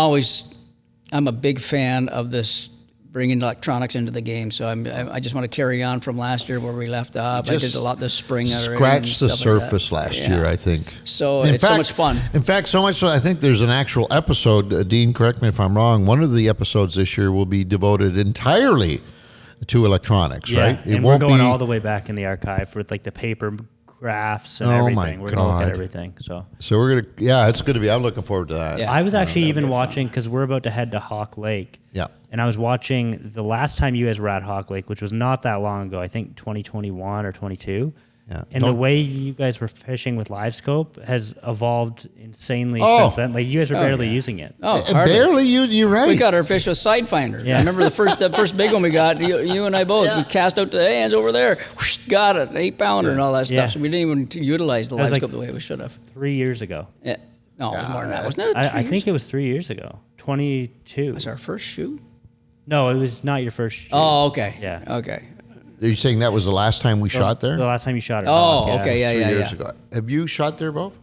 a big fan of this, bringing electronics into the game. So I just want to carry on from last year where we left off. I did a lot this spring. Scratched the surface last year, I think. So it's so much fun. In fact, so much so I think there's an actual episode. Dean, correct me if I'm wrong. One of the episodes this year will be devoted entirely to electronics, right? And we're going all the way back in the archive with like the paper graphs and everything. We're going to look at everything. So we're going to, it's going to be, I'm looking forward to that. Yeah. I was actually even watching, because we're about to head to Hawk Lake. Yeah. And I was watching the last time you guys were at Hawk Lake, which was not that long ago, I think 2021 or 22. Yeah. And the way you guys were fishing with live scope has evolved insanely since then. Like, you guys were barely using it. Oh, barely. You're right. We got our fish with side finder. Yeah. I remember the first big one we got. You and I both. We cast out to the hands over there. Whoosh, got it, 8-pounder and all that stuff. So we didn't even utilize the live scope the way we should have. 3 years ago. Yeah. No, it was more than that, wasn't it? I think it was 3 years ago. 22. Was our first shoot? No, it was not your first shoot. Oh, okay. Yeah. Okay. Are you saying that was the last time we shot there? The last time you shot it. Oh, okay. Yeah, 3 years ago. Have you shot there, Bo?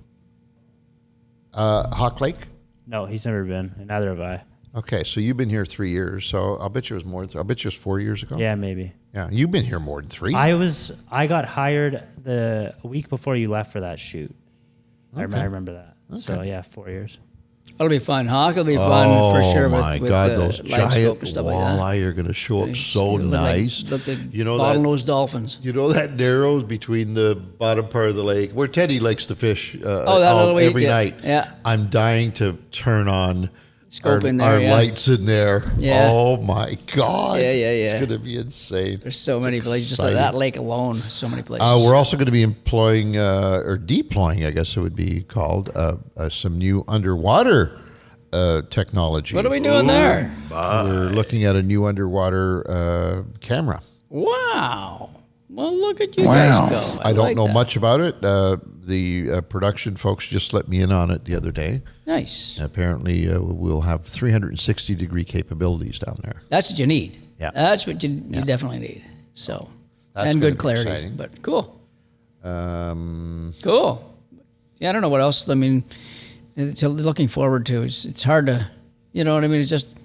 Hawk Lake? No, he's never been, and neither have I. Okay, so you've been here 3 years. So I'll bet you it was more. I'll bet you it was 4 years ago. Yeah, maybe. Yeah, you've been here more than 3. I got hired a week before you left for that shoot. I remember that. Okay. So yeah, 4 years. That'll be fun. Hawk will be fun for sure. Oh my God, those giant walleye like are going to show up so nice. Look at you know bottlenose dolphins. You know that narrows between the bottom part of the lake where Teddy likes to fish every night. Yeah, I'm dying to turn on scope in there. Our lights in there. Yeah. Oh my God. Yeah. It's going to be insane. There's so many places, just like that lake alone. So many places. We're also going to be employing or deploying, I guess it would be called, some new underwater technology. What are we doing there? We're looking at a new underwater camera. Wow. Well, look at you guys go. I don't know much about it. The production folks just let me in on it the other day. Nice. Apparently, we'll have 360-degree capabilities down there. That's what you need. Yeah. That's what you definitely need. So, That's and good gonna be clarity. exciting. But cool. Cool. Yeah, I don't know what else. I mean, it's looking forward to. It's hard to, you know what I mean? It's just,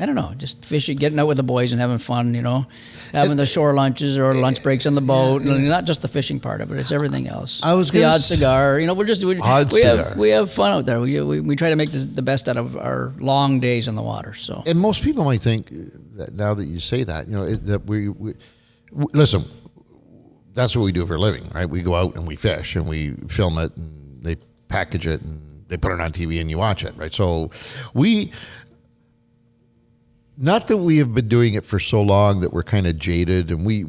I don't know, just fishing, getting out with the boys and having fun, you know, having the shore lunches or lunch breaks on the boat. And not just the fishing part of it, it's everything else. I was the gonna odd cigar, you know, we have fun out there. We try to make the best out of our long days on the water. So, and most people might think that now that you say that, you know, that we listen. That's what we do for a living, right? We go out and we fish and we film it and they package it and they put it on TV and you watch it, right? So not that we have been doing it for so long that we're kind of jaded, and we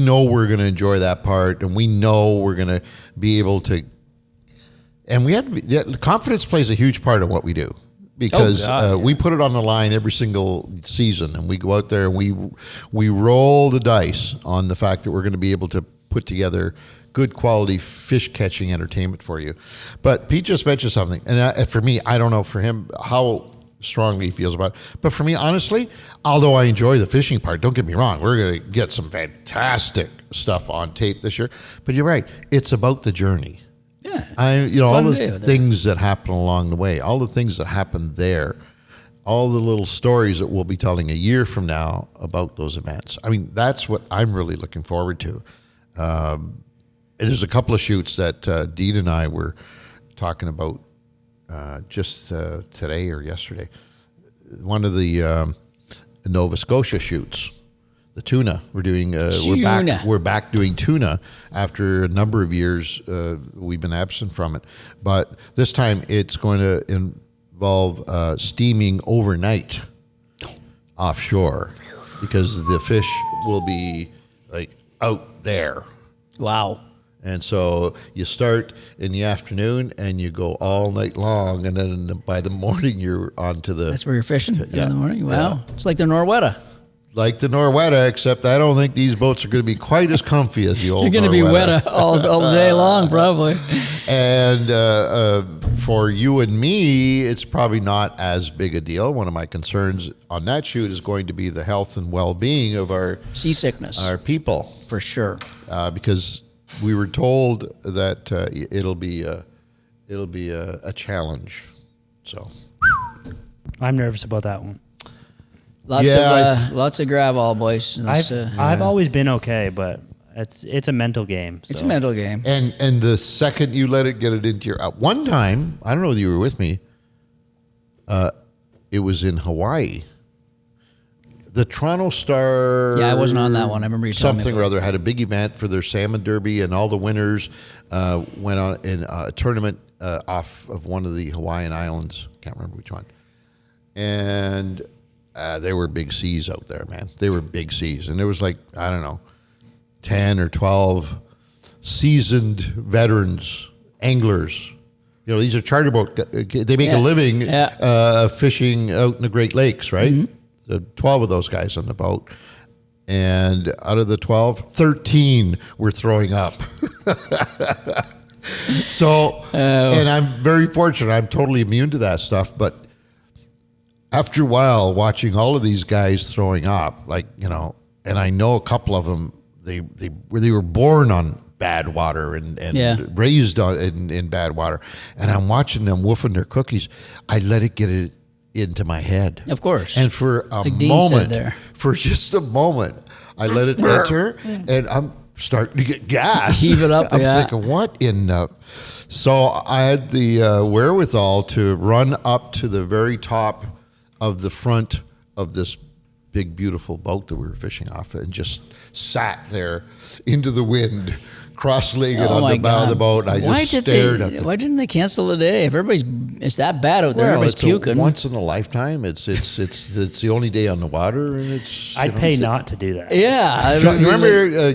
know we're going to enjoy that part, and we know we're going to be able to, and we have to be, confidence plays a huge part of what we do. Because we put it on the line every single season, and we go out there and we roll the dice on the fact that we're going to be able to put together good quality fish catching entertainment for you. But Pete just mentioned something, and for me, I don't know for him how strongly he feels about it. But for me, honestly, although I enjoy the fishing part, don't get me wrong, we're going to get some fantastic stuff on tape this year. But you're right, it's about the journey. Yeah. All the things that happen along the way, all the things that happen there, all the little stories that we'll be telling a year from now about those events. I mean, that's what I'm really looking forward to. There's a couple of shoots that Dean and I were talking about just today or yesterday. One of the Nova Scotia shoots. The tuna. We're doing. Tuna. We're back doing tuna after a number of years. We've been absent from it, but this time it's going to involve steaming overnight offshore because the fish will be like out there. Wow. And so you start in the afternoon and you go all night long, and then by the morning you're on to the. That's where you're fishing in the morning. Wow. Yeah. It's like the Norwetta. Like the Norwetta, except I don't think these boats are going to be quite as comfy as the old You're going to be Norwetta. weta all day long, probably. And for you and me, it's probably not as big a deal. One of my concerns on that shoot is going to be the health and well-being of our Seasickness. our people, For sure. because we were told that it'll be a challenge. So I'm nervous about that one. Lots of grab all, boys. I've always been okay, but it's a mental game. It's so. a mental game. and the second you let it get it into your one time, I don't know if you were with me. It was in Hawaii. The Toronto Star. Yeah, I wasn't on that one. I remember you telling me something about or other had a big event for their salmon derby, and all the winners went on in a tournament off of one of the Hawaiian islands. Can't remember which one. And there were big seas out there, man. They were big seas, and there was like, I don't know, 10 or 12 seasoned veterans, anglers. You know, these are charter boat. They make a living fishing out in the Great Lakes, right? Mm-hmm. So 12 of those guys on the boat. And out of the 12, 13 were throwing up. So, and I'm very fortunate. I'm totally immune to that stuff. But after a while, watching all of these guys throwing up, like, you know, and I know a couple of them, they were born on bad water and raised on in bad water. And I'm watching them woofing their cookies. I let it get it into my head. Of course. And for a like Dean moment, said there. for just a moment, I let it enter, and I'm starting to get gas. Heave it up, I'm yeah. thinking, what in So I had the wherewithal to run up to the very top of the front of this big, beautiful boat that we were fishing off, and just sat there into the wind, cross-legged on the bow of the boat, and I just stared at it. Why didn't they cancel the day? If it's that bad out there, everybody's it's puking. Once in a lifetime. It's the only day on the water, and it's. I'd pay not to do that. Yeah. Remember,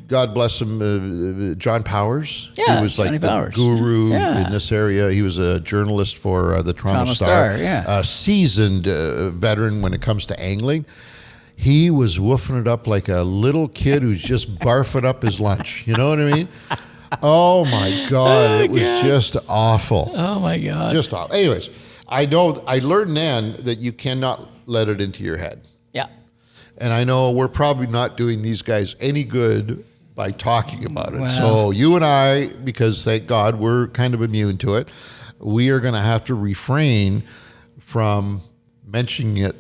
God bless him, John Powers? Yeah, he was like Johnny the Powers. guru Yeah. in this area. He was a journalist for the Toronto Star. Yeah. A seasoned veteran when it comes to angling. He was woofing it up like a little kid who's just barfing up his lunch. You know what I mean? Oh, my God. It was just awful. Oh, my God. Just awful. Anyways, I learned then that you cannot let it into your head. Yeah. And I know we're probably not doing these guys any good by talking about it. Wow. So you and I, because thank God we're kind of immune to it, we are going to have to refrain from mentioning it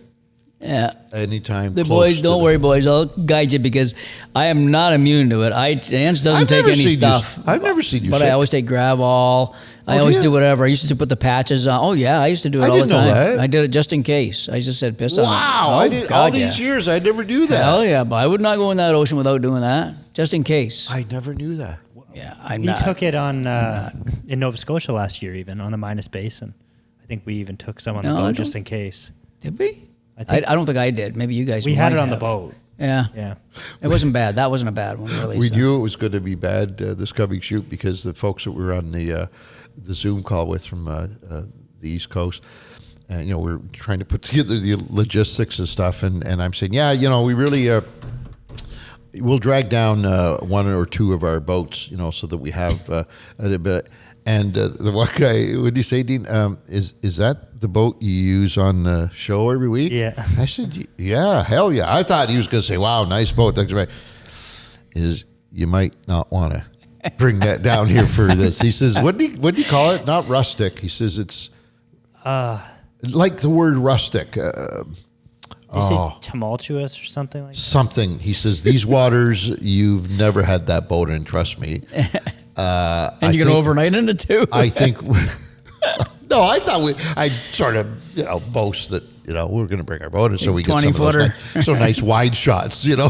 anytime. The boys, don't worry, boys. I'll guide you because I am not immune to it. Ants doesn't take any stuff. I've never seen you. But sick. I always take grab all. I always do whatever. I used to put the patches on. Oh yeah, I used to do it all the time. know that. I did it just in case. I just said piss on it. Wow, Oh, I did God, all these years. I never knew that. Hell yeah, but I would not go in that ocean without doing that, just in case. I never knew that. Yeah, I'm We not. took it on in Nova Scotia last year, even on the Minas Basin. I think we even took some on the boat just in case. Did we? I don't think I did. Maybe you guys. We had might it on the have. boat. Yeah. Yeah. It wasn't bad. That wasn't a bad one, really. We so. knew it was going to be bad this coming shoot because the folks that we were on the Zoom call with from the East Coast, and we're trying to put together the logistics and stuff, and I'm saying, we really we'll drag down one or two of our boats, so that we have a bit. And the one guy, what did you say, Dean? Is that the boat you use on the show every week? Yeah. I said, yeah, hell yeah. I thought he was going to say, wow, nice boat. Is you might not want to bring that down here for this. He says, what do you call it? Not rustic. He says it's like the word rustic. Is it tumultuous or something like that? Something. He says, these waters, you've never had that boat in, trust me. And you're going to overnight in it too? I think, No, I thought I sort of, boast that, we're going to bring our boat in so we get some of 20-footer. those nice wide shots, Volvo,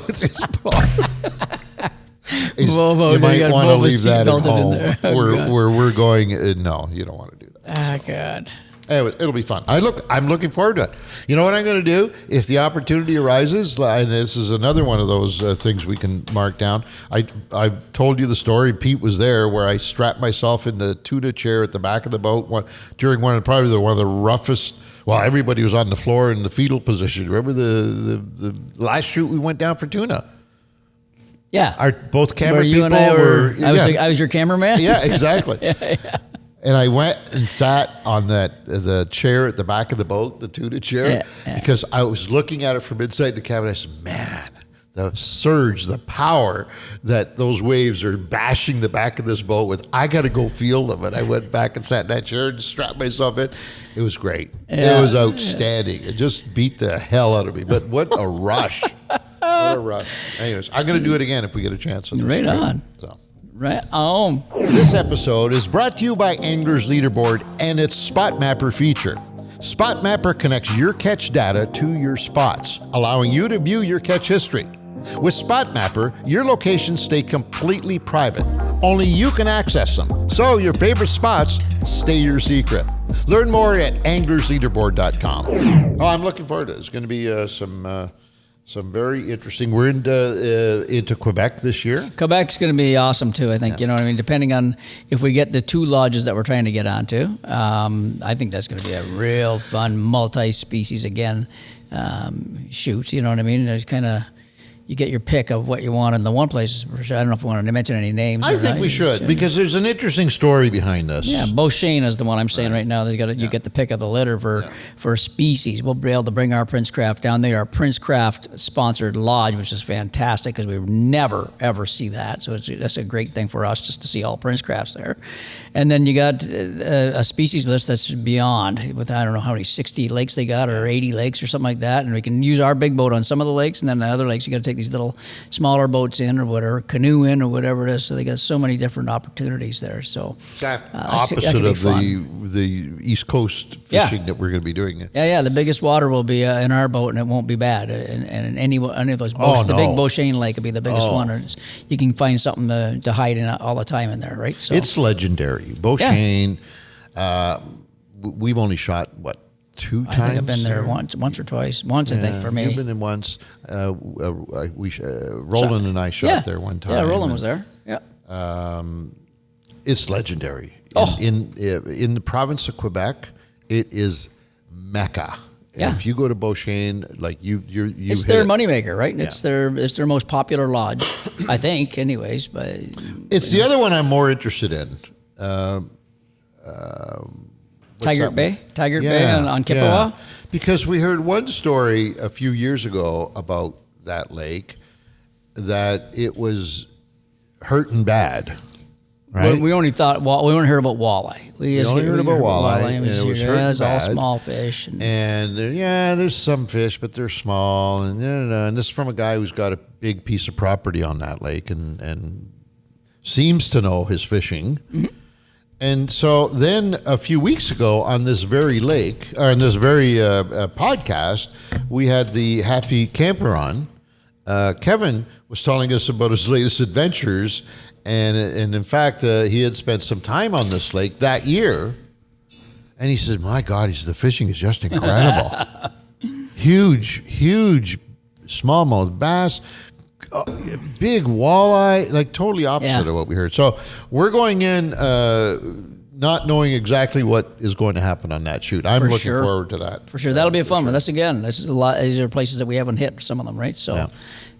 you they might got want to Volvo leave that at seat belted in home. there. Oh, where we're going, no, you don't want to do that. Ah, God. Anyway, it'll be fun. I'm looking forward to it. You know what I'm going to do? If the opportunity arises, and this is another one of those things we can mark down. I've told you the story. Pete was there where I strapped myself in the tuna chair at the back of the boat during one of the roughest. Well, everybody was on the floor in the fetal position. Remember the last shoot we went down for tuna? Yeah. Both camera Where you people and I were. I was your cameraman? Yeah, exactly. And I went and sat on the chair at the back of the boat, the tuna chair, because I was looking at it from inside the cabin. I said, man, the surge, the power that those waves are bashing the back of this boat with, I got to go feel them. And I went back and sat in that chair and strapped myself in. It was great. Yeah. It was outstanding. It just beat the hell out of me. But what a rush. What a rush. Anyways, I'm going to do it again if we get a chance. Right on. So. Right on. This episode is brought to you by Anglers Leaderboard and its Spot Mapper feature. Spot Mapper connects your catch data to your spots, allowing you to view your catch history. With Spot Mapper, your locations stay completely private. Only you can access them, so your favorite spots stay your secret. Learn more at anglersleaderboard.com. Oh, I'm looking forward to it. It's going to be some very interesting. We're into Quebec this year. Quebec's going to be awesome too, I think. You know what I mean? Depending on if we get the 2 lodges that we're trying to get onto, I think that's going to be a real fun multi-species again shoot. You know what I mean? There's kind of, you get your pick of what you want in the one place. I don't know if we want to mention any names. I think we should, because there's an interesting story behind this. Yeah, Beauchesne is the one I'm saying right now. You get the pick of the litter for species. We'll be able to bring our Princecraft down. They are Princecraft sponsored lodge, which is fantastic because we never ever see that. So that's a great thing for us just to see all Princecrafts there. And then you got a species list that's beyond with I don't know how many 60 lakes they got or 80 lakes or something like that. And we can use our big boat on some of the lakes, and then the other lakes you got to take these little smaller boats in or whatever, canoe in or whatever it is. So they got so many different opportunities there. So opposite of the East Coast fishing that we're going to be doing. Yeah. The biggest water will be in our boat, and it won't be bad. And any of those boats, the big Beauchesne Lake will be the biggest one. And you can find something to hide in all the time in there, right? So it's legendary. Beauchesne. We've only shot 2 times. I think I've been there once or twice. Once, I think, for me. You've been in once. Roland and I shot there one time. Yeah, Roland was there. Yeah. It's legendary. In the province of Quebec, it is Mecca. Yeah. And if you go to Beauchesne, it's their moneymaker, right? Yeah. It's their most popular lodge, I think. Anyways, but it's the other one I'm more interested in. Tigert Bay on Kippawa? Yeah. Because we heard one story a few years ago about that lake, that it was hurting bad, right? We only thought, we only heard about walleye. We only heard about walleye, and it was hurting bad. It's all small fish. And there's some fish, but they're small. And this is from a guy who's got a big piece of property on that lake and seems to know his fishing. Mm-hmm. And so then a few weeks ago on this very lake, or on this very podcast, we had the Happy Camper on. Kevin was telling us about his latest adventures, and in fact, he had spent some time on this lake that year. And he said, my God, the fishing is just incredible. Huge smallmouth bass, big walleye, like totally opposite of what we heard. So we're going in not knowing exactly what is going to happen on that shoot. I'm looking forward to that. For sure. That'll be a fun one. This is a lot. These are places that we haven't hit, some of them, right? So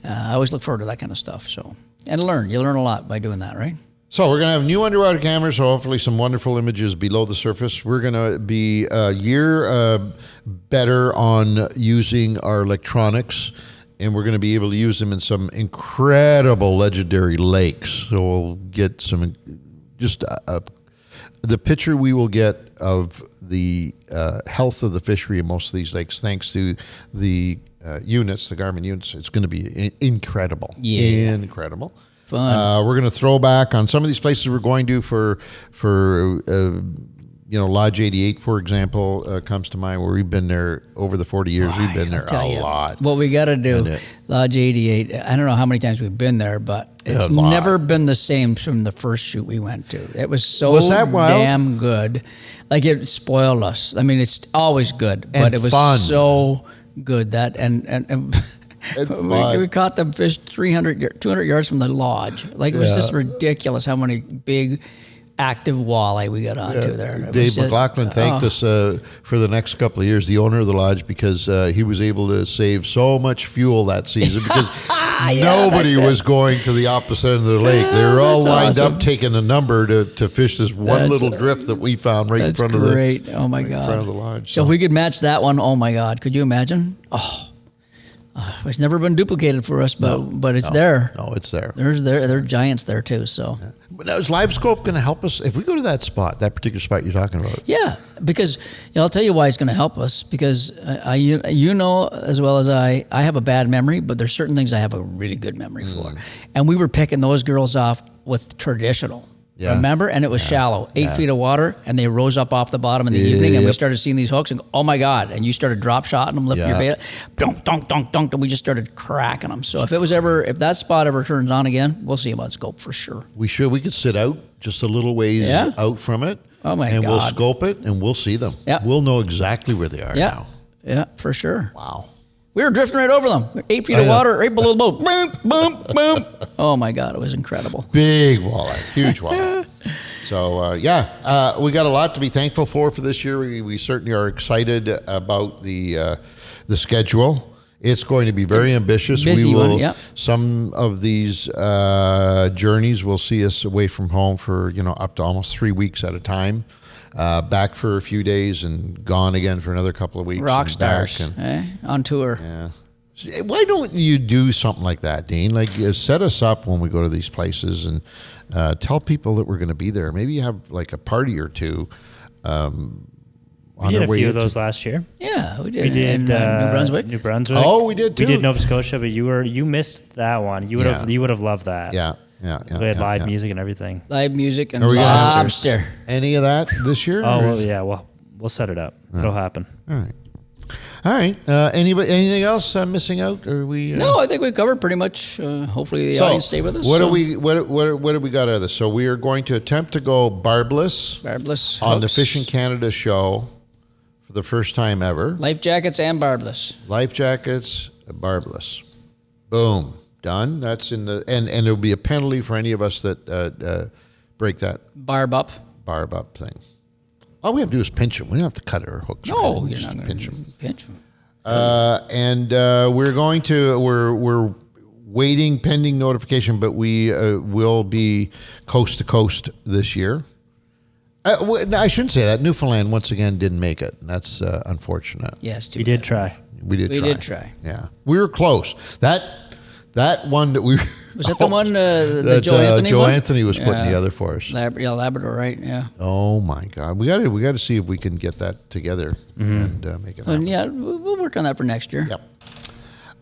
I always look forward to that kind of stuff. So, and you learn a lot by doing that, right? So we're going to have new underwater cameras, so hopefully some wonderful images below the surface. We're going to be a year better on using our electronics, and we're going to be able to use them in some incredible legendary lakes. So we'll get some, the picture we will get of the health of the fishery in most of these lakes, thanks to the units, the Garmin units. It's going to be incredible. Yeah. Incredible. Fun. We're going to throw back on some of these places we're going to for Lodge 88, for example, comes to mind, where we've been there over the 40 years. We've been there a lot. What we got to do, Lodge 88, I don't know how many times we've been there, but it's never been the same from the first shoot we went to. It was so damn good. Like, it spoiled us. I mean, it's always good, but it was fun. So good that, and we caught them fish 200 yards from the lodge. Like, it was just ridiculous how many big active walleye we got onto there. Dave McLaughlin thanked us for the next couple of years, the owner of the lodge, because he was able to save so much fuel that season because nobody was going to the opposite end of the lake. They were all lined up taking a number to fish this one little drift that we found right in front of the oh my God. in front of the lodge. So if we could match that one, oh my God, could you imagine? It's never been duplicated for us, but it's there. No, it's there. There are giants there too. So, But now, is Live Scope going to help us if we go to that particular spot you're talking about? yeah, because I'll tell you why it's going to help us. Because you know as well as I have a bad memory, but there's certain things I have a really good memory for, and we were picking those girls off with traditional. Yeah. Remember? And it was shallow, 8 feet of water, and they rose up off the bottom in the evening, and we started seeing these hooks, and oh my God, and you started drop shotting them, lifting your bait, dunk, dunk, dunk, dunk, and we just started cracking them. So if that spot ever turns on again, we'll see them on scope for sure. We could sit out just a little ways out from it. Oh my and God. we'll scope it, and we'll see them. Yeah. We'll know exactly where they are now. Yeah, for sure. Wow. We were drifting right over them. 8 feet of water, right below the boat. Boom, boom, boom. Oh my God, it was incredible. Big walleye, huge walleye. So, we got a lot to be thankful for this year. We certainly are excited about the schedule. It's going to be very ambitious. Busy one. Some of these journeys will see us away from home for, up to almost 3 weeks at a time. Back for a few days and gone again for another couple of weeks. Rock stars, on tour. Yeah. Why don't you do something like that, Dean? Like, set us up when we go to these places and tell people that we're going to be there. Maybe you have like a party or two. We did a few of those last year. Yeah, we did. We did New Brunswick. Oh, we did too. We did Nova Scotia, but you missed that one. You would have loved that. Yeah. We had live music and everything. Live music and Are we gonna have lobster. any of that this year? Oh, well, yeah. We'll set it up. It'll happen. All right. Anything else missing out? Or we? No, I think we covered pretty much. Hopefully, the audience stay with us. What do we got out of this? So we are going to attempt to go barbless on the Fishing Canada show for the first time ever. Life jackets and barbless. Life jackets, barbless. Boom. Done. That's in the and there'll be a penalty for any of us that break that Barb up thing. All we have to do is pinch them. We don't have to cut our hooks. No, you're not going pinch to them. pinch them. We're waiting pending notification, but we will be coast to coast this year. I shouldn't say that. Newfoundland once again didn't make it. That's unfortunate. Yes, we did try. We did try. Yeah, we were close. That one that we was that the one that Joe Anthony Joe won? Anthony was putting together for us. Labrador, right? Yeah. Oh my God, we got to see if we can get that together and make it happen. Yeah, we'll work on that for next year. Yep.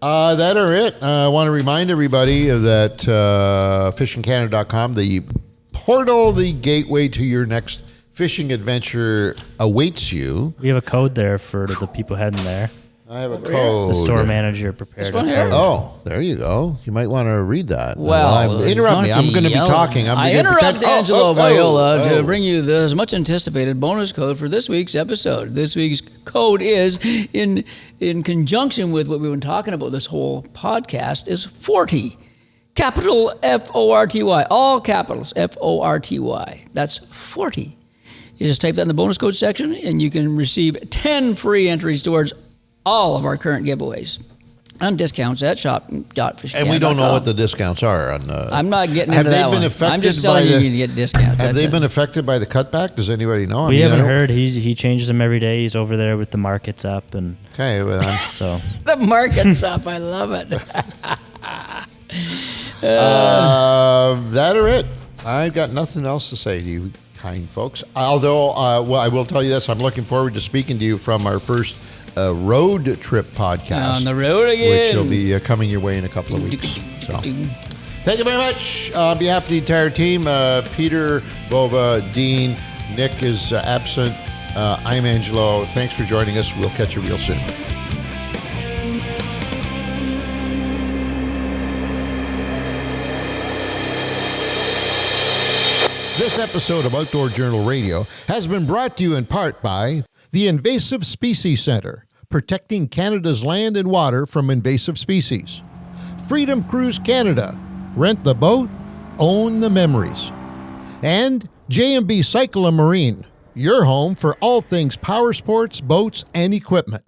That are it. I want to remind everybody that fishingcanada.com, the portal, the gateway to your next fishing adventure awaits you. We have a code there for the people heading there. I have a code. The store manager prepared a code. Oh, there you go. You might want to read that. Well, interrupt me. I'm going to be talking. I interrupt Angelo Viola to bring you the much anticipated bonus code for this week's episode. This week's code is in conjunction with what we've been talking about this whole podcast is 40. Capital F-O-R-T-Y. All capitals F-O-R-T-Y. That's 40. You just type that in the bonus code section and you can receive 10 free entries towards all of our current giveaways on discounts at shop.fishingcanada.com. And we don't know what the discounts are on the. I'm not getting into that one. I'm just telling you to get discounts. Have they been affected by the cutback? Does anybody know? We haven't heard. He changes them every day. He's over there with the markets up and. Okay, well, so the market's up. I love it. That or it. I've got nothing else to say to you, kind folks. Although, I will tell you this: I'm looking forward to speaking to you from our first road trip podcast on the road again, which will be coming your way in a couple of weeks. So, thank you very much on behalf of the entire team, Peter, Bova, Dean, Nick is absent. I'm Angelo. Thanks for joining us. We'll catch you real soon. This episode of Outdoor Journal Radio has been brought to you in part by the Invasive Species Center, protecting Canada's land and water from invasive species. Freedom Cruise Canada, rent the boat, own the memories. And J&B Cycle and Marine, your home for all things power sports, boats, and equipment.